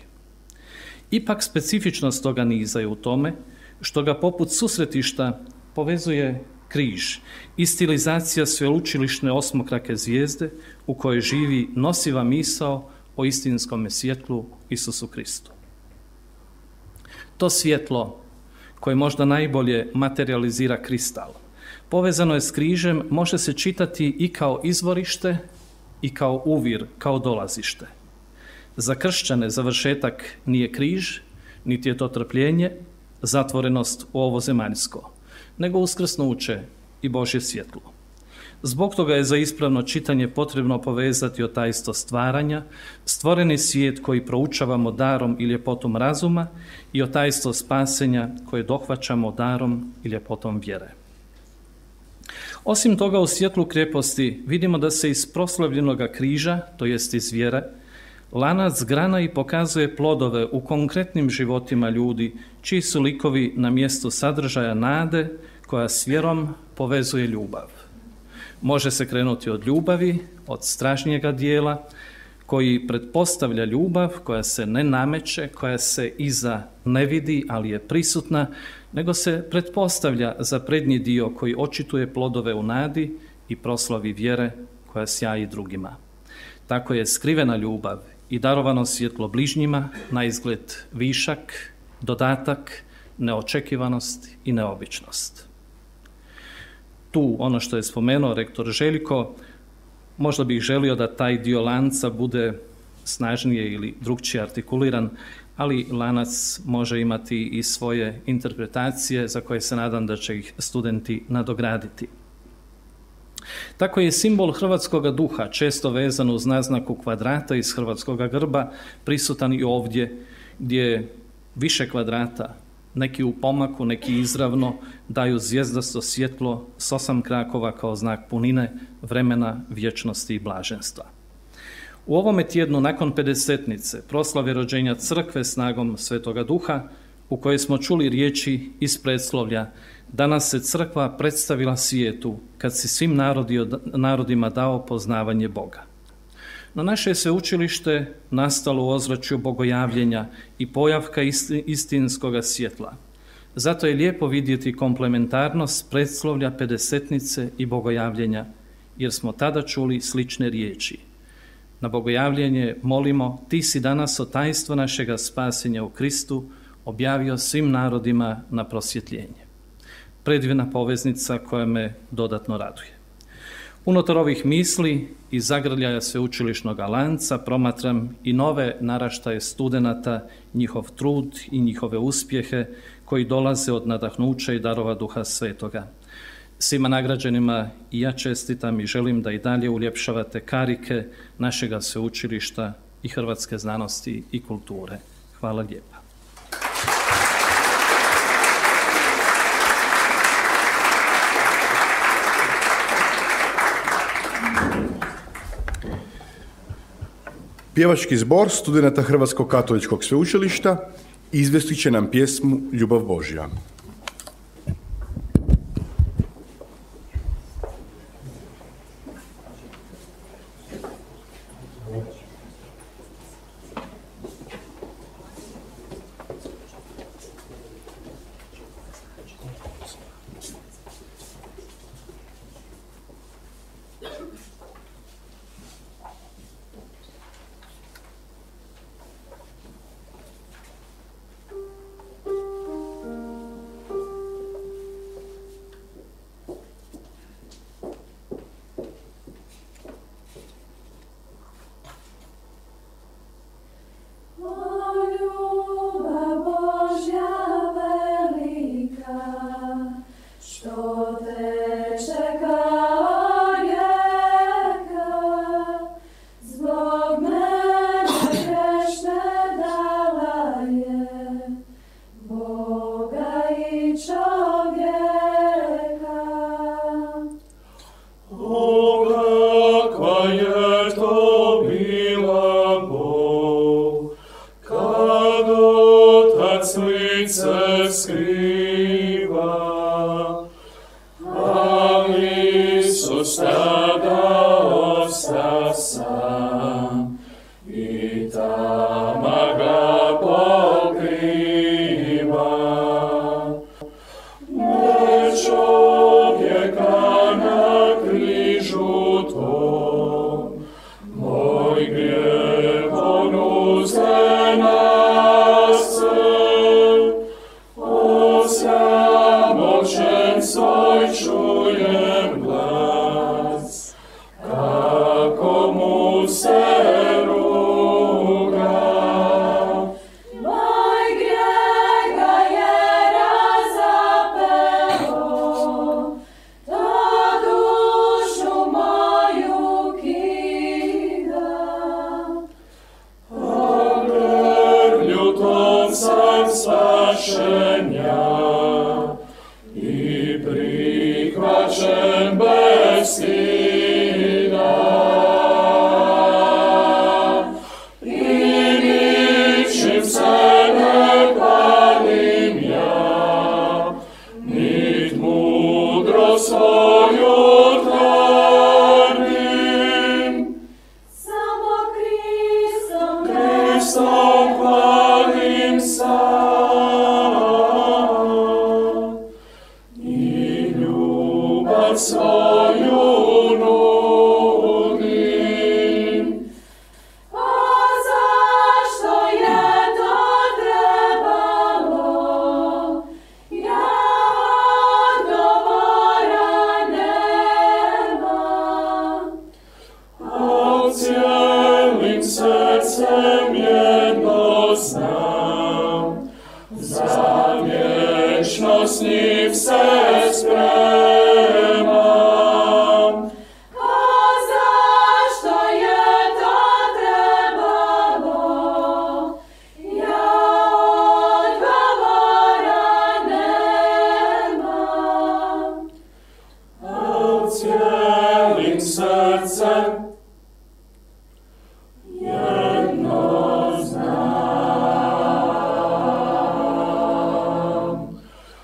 Ipak specifičnost toga niza je u tome što ga poput susretišta povezuje križ i stilizacija sveučilišne osmokrake zvijezde u kojoj živi nosiva misao o istinskome svjetlu Isusu Kristu. To svjetlo koje možda najbolje materializira kristal, povezano je s križem, može se čitati i kao izvorište i kao uvir, kao dolazište. Za kršćane završetak nije križ, niti je to trpljenje, zatvorenost u ovo zemaljsko, nego uskrsnuće i Božje svjetlo. Zbog toga je za ispravno čitanje potrebno povezati otajstvo stvaranja, stvoreni svijet koji proučavamo darom i ljepotom razuma i otajstvo spasenja koje dohvaćamo darom i ljepotom vjere. Osim toga, u svjetlu krijeposti vidimo da se iz proslavljenoga križa, to jest iz vjere, lanac grana i pokazuje plodove u konkretnim životima ljudi, čiji su likovi na mjestu sadržaja nade koja s vjerom povezuje ljubav. Može se krenuti od ljubavi, od stražnjega dijela, koji pretpostavlja ljubav, koja se ne nameće, koja se iza ne vidi, ali je prisutna, nego se pretpostavlja za prednji dio koji očituje plodove u nadi i proslavi vjere koja sjaji drugima. Tako je skrivena ljubav i darovano svjetlo bližnjima na izgled višak, dodatak, neočekivanost i neobičnost. Tu, ono što je spomenuo rektor Željko, možda bih želio da taj dio lanca bude snažnije ili drukčije artikuliran, ali lanac može imati i svoje interpretacije za koje se nadam da će ih studenti nadograditi. Tako je simbol hrvatskog duha, često vezan uz naznaku kvadrata iz hrvatskog grba, prisutan i ovdje gdje je više kvadrata, neki u pomaku, neki izravno, daju zvjezdasto svjetlo s 8 krakova kao znak punine, vremena, vječnosti i blaženstva. U ovome tjednu, nakon Pedesetnice, proslave rođenja crkve snagom Svetoga Duha, u kojoj smo čuli riječi iz predslovlja: danas se crkva predstavila svijetu kad si svim narodima dao poznavanje Boga. No naše sveučilište nastalo u ozračju bogojavljenja i pojavka istinskoga svjetla. Zato je lijepo vidjeti komplementarnost predslovlja Pedesetnice i bogojavljenja, jer smo tada čuli slične riječi. Na bogojavljenje molimo: ti si danas otajstvo našega spasenja u Kristu objavio svim narodima na prosvjetljenje. Predivna poveznica koja me dodatno raduje. Unutar ovih misli i zagrljaja sveučilišnog lanca promatram i nove naraštaje studenata, njihov trud i njihove uspjehe koji dolaze od nadahnuća i darova Duha Svetoga. Svima nagrađenima i ja čestitam i želim da i dalje uljepšavate karike našega sveučilišta i hrvatske znanosti i kulture. Hvala lijepa. Pjevački zbor studenata Hrvatskog katoličkog sveučilišta izvestit će nam pjesmu Ljubav Božja. O, kakva je to bila bol, kad Otac lice skriva, ali Isus tada osta sam i tama ga pokriva. Ne čovjeka na križu tom, moj grijeh on uzde na se, osramoćen svoj čujem glas, kako mu se ruga. Moj grijeh ga je razapeo, ta dušu moju kida. A krvlju tom sam spašen ja i prihvaćen bez stida. I ničim se ne hvalim ja, nit mudro svoju tvrdim. Samo Kristom Kristom hvalim sam i ljubav svoju nudim. A zašto je to trebalo? Ja odgovora nemam. A cijelim srcem jedno znam, za vječno s njim se spremam. A zašto je to trebalo? Ja odgovora nemam. A cijelim srcem jedno znam,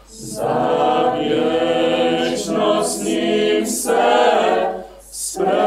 za vječno s njim se spremam.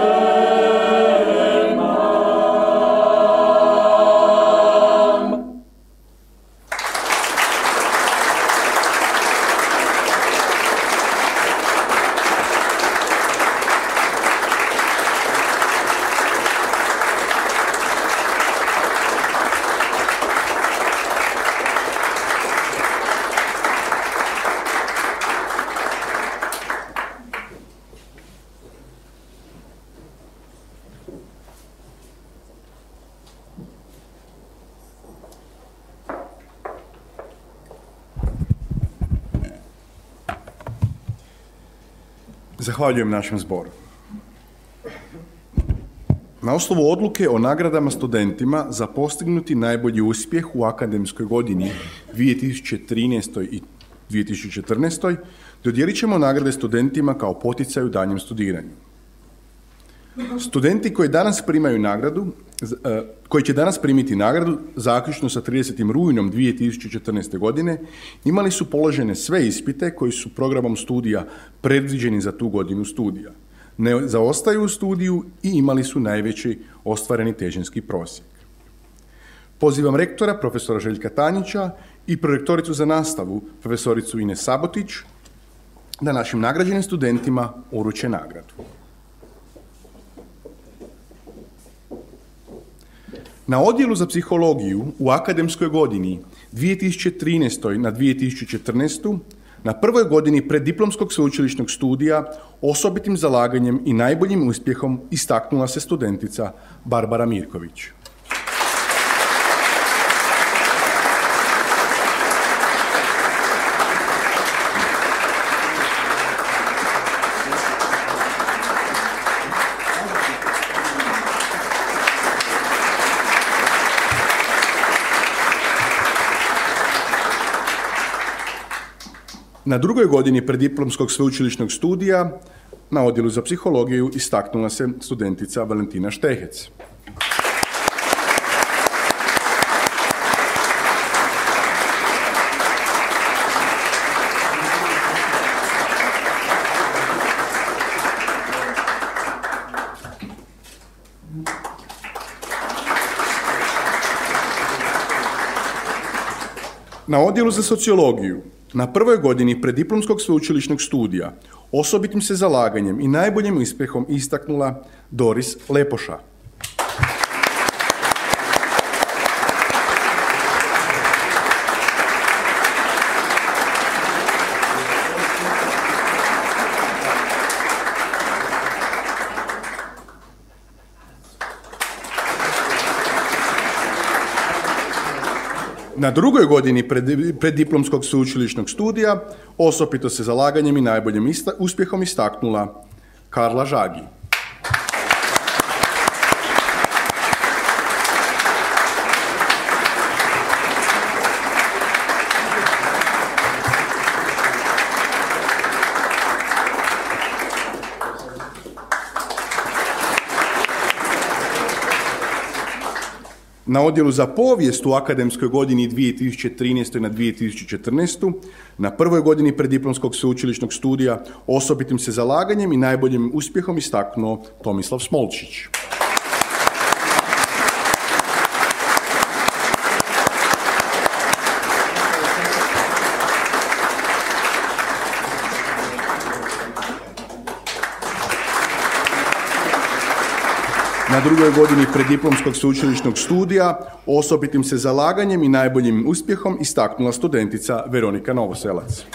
Zahvaljujem našem zboru. Na osnovu odluke o nagradama studentima za postignuti najbolji uspjeh u akademskoj godini 2013. i 2014. dodijelit ćemo nagrade studentima kao poticaj u daljnjem studiranju. Studenti koji danas primaju nagradu, koji će danas primiti nagradu zaključno sa 30. rujnom 2014. godine, imali su položene sve ispite koji su programom studija predviđeni za tu godinu studija. Ne zaostaju u studiju i imali su najveći ostvareni težinski prosjek. Pozivam rektora, profesora Željka Tanjića i prorektoricu za nastavu, profesoricu Ines Sabotić, da našim nagrađenim studentima uruče nagradu. Na odjelu za psihologiju u akademskoj godini 2013. na 2014. na prvoj godini preddiplomskog sveučilišnog studija osobitim zalaganjem i najboljim uspjehom istaknula se studentica Barbara Mirković. Na drugoj godini preddiplomskog sveučilišnog studija Na odjelu za psihologiju istaknula se studentica Valentina Štehec. Na odjelu za sociologiju, na prvoj godini preddiplomskog sveučilišnog studija, osobitim se zalaganjem i najboljim uspjehom istaknula Doris Lepoša. Na drugoj godini preddiplomskog sveučilišnog studija osobito se zalaganjem i najboljim uspjehom istaknula Karla Žagi. Na odjelu za povijest u akademskoj godini 2013. na 2014. na prvoj godini preddiplomskog sveučilišnog studija osobitim se zalaganjem i najboljim uspjehom istaknuo Tomislav Smolčić. Na drugoj godini preddiplomskog sveučilišnog studija osobitim se zalaganjem i najboljim uspjehom istaknula studentica Veronika Novoselac.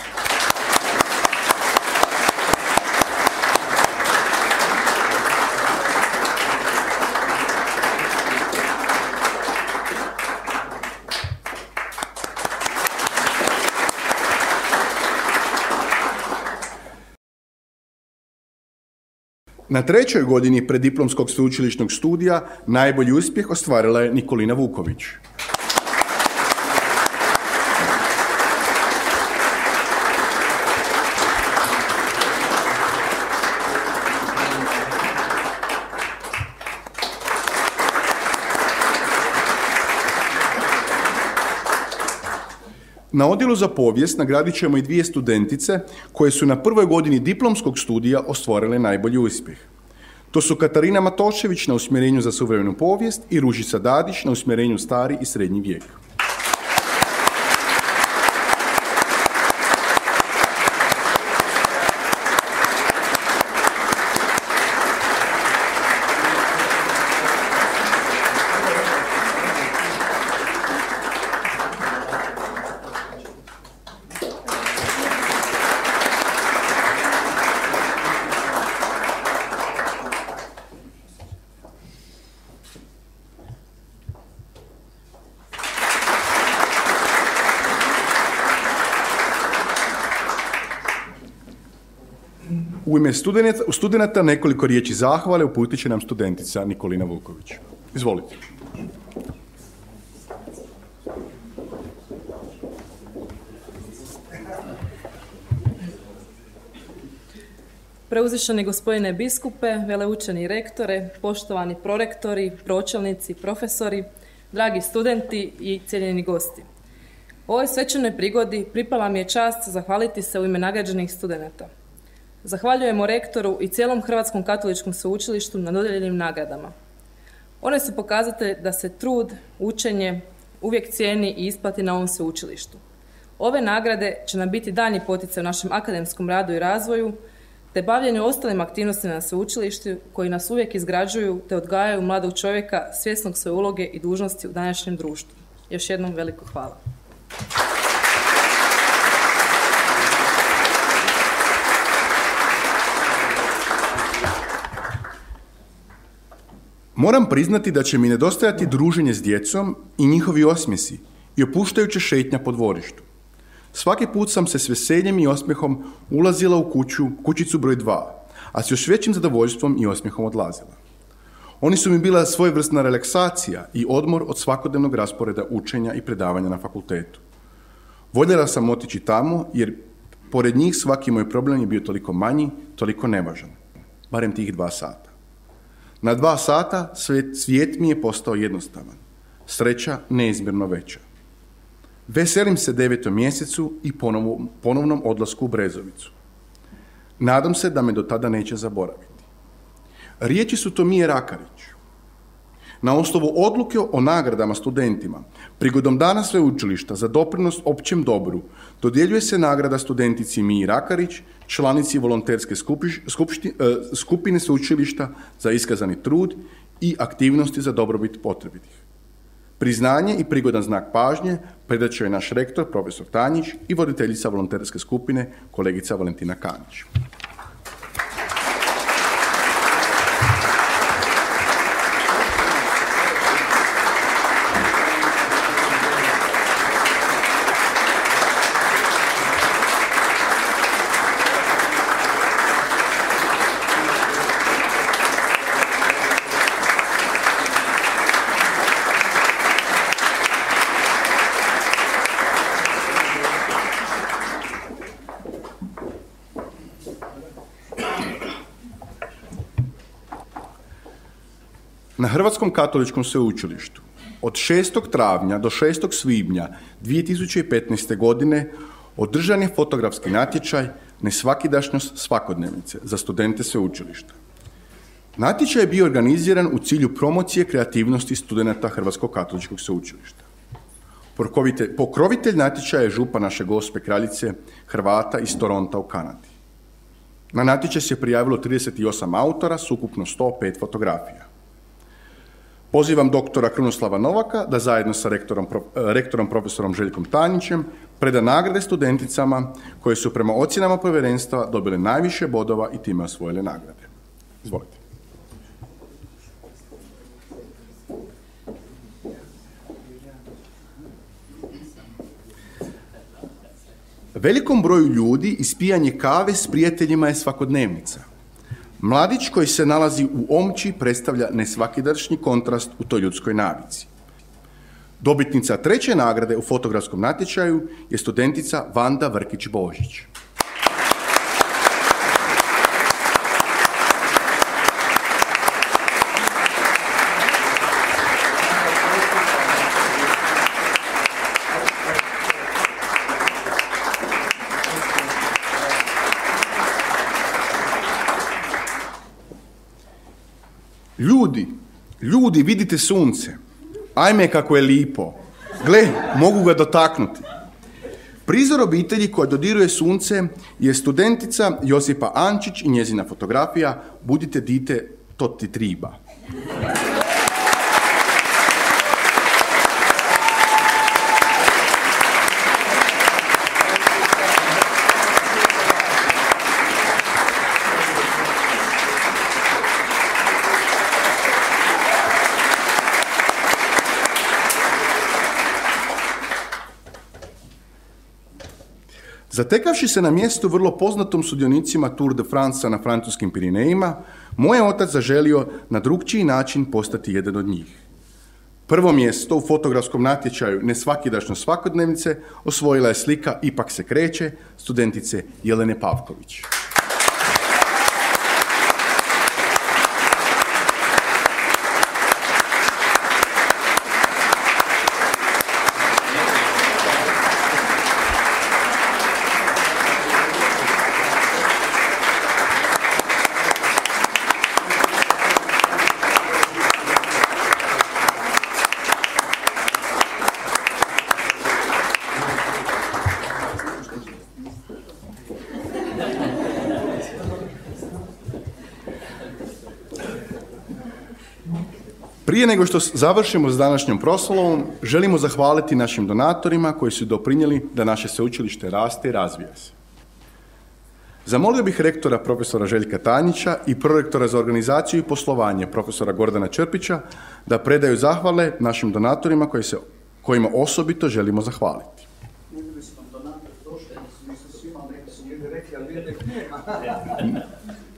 Na trećoj godini preddiplomskog sveučilišnog studija najbolji uspjeh ostvarila je Nikolina Vuković. Na odjelu za povijest nagradit ćemo i dvije studentice koje su na prvoj godini diplomskog studija ostvarile najbolji uspjeh. To su Katarina Matošević na usmjerenju za suvremenu povijest i Ružica Dadić na usmjerenju stari i srednji vijek. U ime studenata nekoliko riječi zahvale uputit će nam studentica Nikolina Vuković. Izvolite. Preuzvišeni gospodine biskupe, veleučeni rektore, poštovani prorektori, pročelnici, profesori, dragi studenti i cijenjeni gosti. U ovoj svečanoj prigodi pripala mi je čast zahvaliti se u ime nagrađenih studenata. Zahvaljujemo rektoru i cijelom Hrvatskom katoličkom sveučilištu na dodijeljenim nagradama. One su pokazatelj da se trud, učenje uvijek cijeni i isplati na ovom sveučilištu. Ove nagrade će nam biti daljnji poticaj u našem akademskom radu i razvoju, te bavljenju ostalim aktivnostima na sveučilištu koji nas uvijek izgrađuju te odgajaju mladog čovjeka svjesnog svoje uloge i dužnosti u današnjem društvu. Još jednom veliko hvala. Moram priznati da će mi nedostajati druženje s djecom i njihovi osmjesi i opuštajuća šetnja po dvorištu. Svaki put sam se s veseljem i osmjehom ulazila u kućicu broj 2, a s još većim zadovoljstvom i osmjehom odlazila. Oni su mi bila svojevrsna relaksacija i odmor od svakodnevnog rasporeda učenja i predavanja na fakultetu. Voljela sam otići tamo jer pored njih svaki moj problem je bio toliko manji, toliko nevažan. barem tih 2 sata. Na 2 sata svijet mi je postao jednostavan, sreća neizmjerno veća. Veselim se 9. mjesecu i ponovnom odlasku u Brezovicu. Nadam se da me do tada neće zaboraviti. Riječi su Tomije Rakarić. Na osnovu odluke o nagradama studentima, prigodom Dana sveučilišta za doprinos općem dobru, dodjeljuje se nagrada studentici Miji Rakarić, članici volonterske skupine sveučilišta za iskazani trud i aktivnosti za dobrobit potrebitih. Priznanje i prigodan znak pažnje predat će je naš rektor, profesor Tanjić, i voditeljica volonterske skupine, kolegica Valentina Kanić. Na Hrvatskom katoličkom sveučilištu od 6. travnja do 6. svibnja 2015. godine održan je fotografski natječaj Nesvakidašnjost svakodnevnice za studente sveučilišta. Natječaj je bio organiziran u cilju promocije kreativnosti studenata Hrvatskog katoličkog sveučilišta. Pokrovitelj natječaja je župan naše Gospe Kraljice Hrvata iz Toronta u Kanadi. Na natječaj se prijavilo 38 autora s ukupno 105 fotografija. Pozivam doktora Krunoslava Novaka da zajedno sa rektorom profesorom Željkom Tanjićem preda nagrade studenticama koje su prema ocjenama povjerenstva dobile najviše bodova i time osvojile nagrade. Izvolite. Velikom broju ljudi ispijanje kave s prijateljima je svakodnevnica. Mladić koji se nalazi u omči predstavlja nesvakidašnji kontrast u toj ljudskoj navici. Dobitnica 3. nagrade u fotografskom natječaju je studentica Vanda Vrkić-Božić. Ljudi, vidite sunce. Ajme kako je lipo. Gle, mogu ga dotaknuti. Prizor obitelji koja dodiruje sunce je studentica Josipa Ančić i njezina fotografija Budite dite, to ti triba. Zatekavši se na mjestu vrlo poznatom sudionicima Tour de France na francuskim Pirinejima, moj je otac zaželio na drugčiji način postati jedan od njih. Prvo mjesto u fotografskom natječaju Nesvakidašnjost svakodnevnice osvojila je slika Ipak se kreće studentice Jelene Pavković. Prije nego što završimo s današnjom proslavom, želimo zahvaliti našim donatorima koji su doprinijeli da naše sveučilište raste i razvija se. Zamolio bih rektora profesora Željka Tanjića i prorektora za organizaciju i poslovanje profesora Gordana Črpića da predaju zahvale našim donatorima kojima osobito želimo zahvaliti.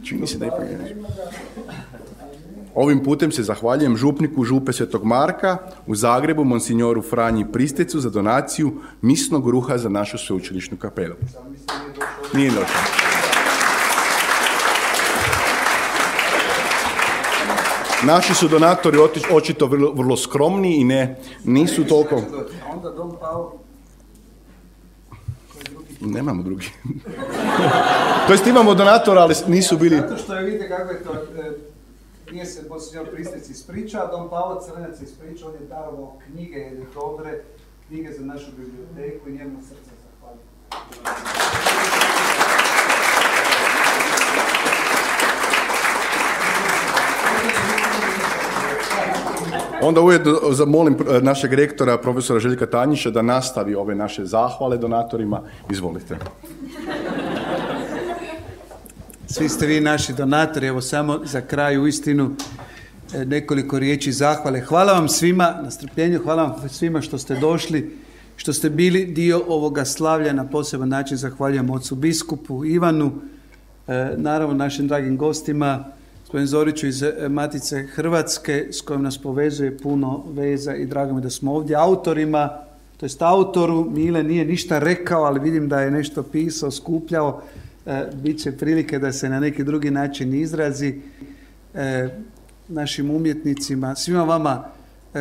Čini se da ipak nema. Ovim putem se zahvaljujem župniku Župe Svetog Marka u Zagrebu, monsignoru Franji Pristecu, za donaciju misnog ruha za našu sveučilišnu kapelu. Nije došao. Naši su donatori očito vrlo skromni i nisu toliko... Onda Dom Pao. Nemamo drugi. To jest imamo donatora, ali nisu bili... Zato što je, vidite kako je to, nije se Monsignor Pristec ispričao, Dom Pao Crvenac se ispričao, on je darovao knjige, jedne dobre knjige za našu biblioteku i njemu srca zahvaljujem. Onda ujedno zamolim našeg rektora, profesora Željka Tanjiša, da nastavi ove naše zahvale donatorima. Izvolite. Svi ste vi naši donatori, evo samo za kraj uistinu nekoliko riječi zahvale. Hvala vam svima na strpljenju, hvala vam svima što ste došli, što ste bili dio ovoga slavlja. Na poseban način zahvaljujem ocu biskupu Ivanu, naravno našim dragim gostima, gospodin Zoriću iz Matice Hrvatske, s kojom nas povezuje puno veza i drago mi da smo ovdje, autorima, to jest autoru, Mile nije ništa rekao, ali vidim da je nešto pisao, skupljao, bit će prilike da se na neki drugi način izrazi, našim umjetnicima, svima vama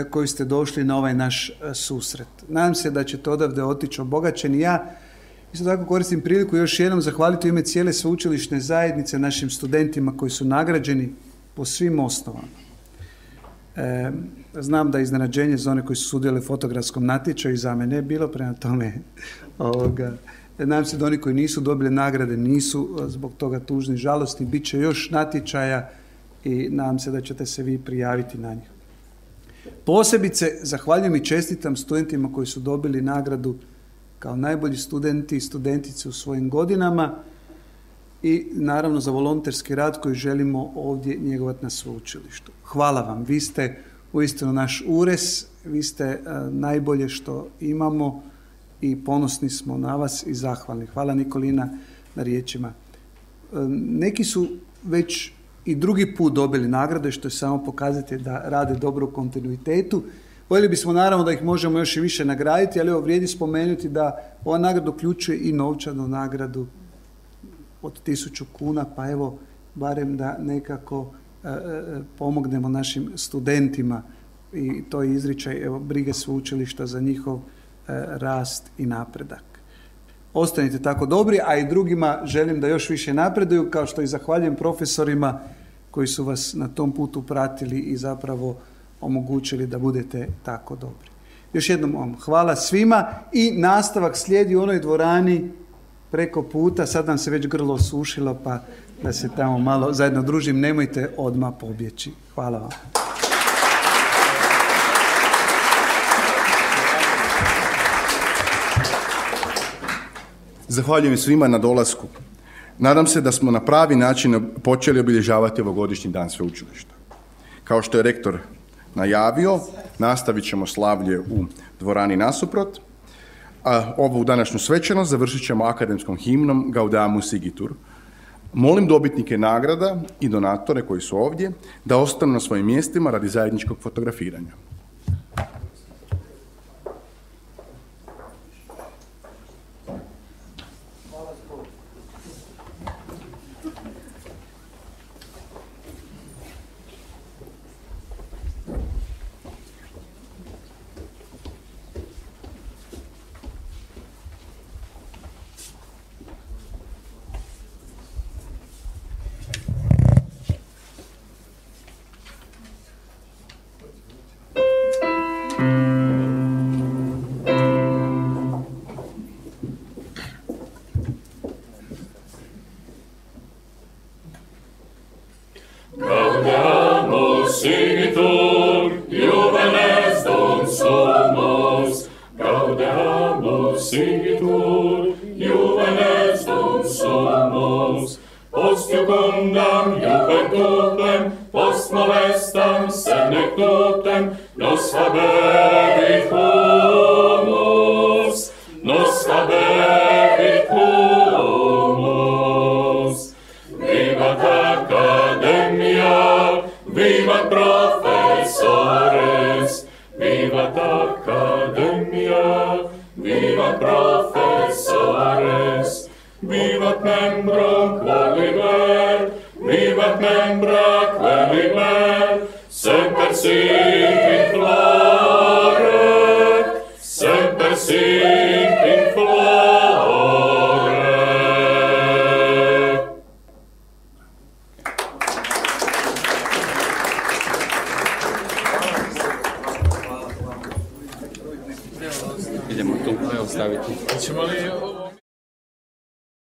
koji ste došli na ovaj naš susret. Nadam se da ćete odavde otići obogaćeni. Ja isto tako koristim priliku još jednom zahvaliti u ime cijele sveučilišne zajednice našim studentima koji su nagrađeni po svim osnovama. Znam da je iznenađenje za one koji su sudjelovali u fotografskom natječaju i za mene je bilo, prema tome nadam se da oni koji nisu dobili nagrade nisu zbog toga tužni, žalosni, bit će još natječaja i nadam se da ćete se vi prijaviti na njih. Posebice zahvaljujem i čestitam studentima koji su dobili nagradu kao najbolji studenti i studentice u svojim godinama i naravno za volonterski rad koji želimo ovdje njegovati na sveučilištu. Hvala vam, vi ste uistinu naš ures, vi ste najbolje što imamo i ponosni smo na vas i zahvalni. Hvala Nikolina na riječima. Neki su već i drugi put dobili nagrade, što je samo pokazatelj da rade dobro u kontinuitetu. Voljeli bismo naravno da ih možemo još i više nagraditi, ali evo vrijedi spomenuti da ova nagrada uključuje i novčanu nagradu od 1000 kuna, pa evo barem da nekako pomognemo našim studentima i to je izričaj evo, brige sveučilišta za njihov rast i napredak. Ostanite tako dobri, a i drugima želim da još više napreduju, kao što i zahvaljujem profesorima koji su vas na tom putu pratili i zapravo omogućili da budete tako dobri. Još jednom vam hvala svima i nastavak slijedi u onoj dvorani preko puta. Sad nam se već grlo osušilo, pa da se tamo malo zajedno družim. Nemojte odmah pobjeći. Hvala vam. Zahvaljujem svima na dolasku. Nadam se da smo na pravi način počeli obilježavati ovogodišnji dan sveučilišta. Kao što je rektor najavio, nastavit ćemo slavlje u dvorani nasuprot, a ovu današnju svečanost završit ćemo akademskom himnom Gaudamus Igitur. Molim dobitnike nagrada i donatore koji su ovdje da ostanu na svojim mjestima radi zajedničkog fotografiranja. semper sint in flore, semper sint in flore. Idemo tu, evo staviti. Hoćemo li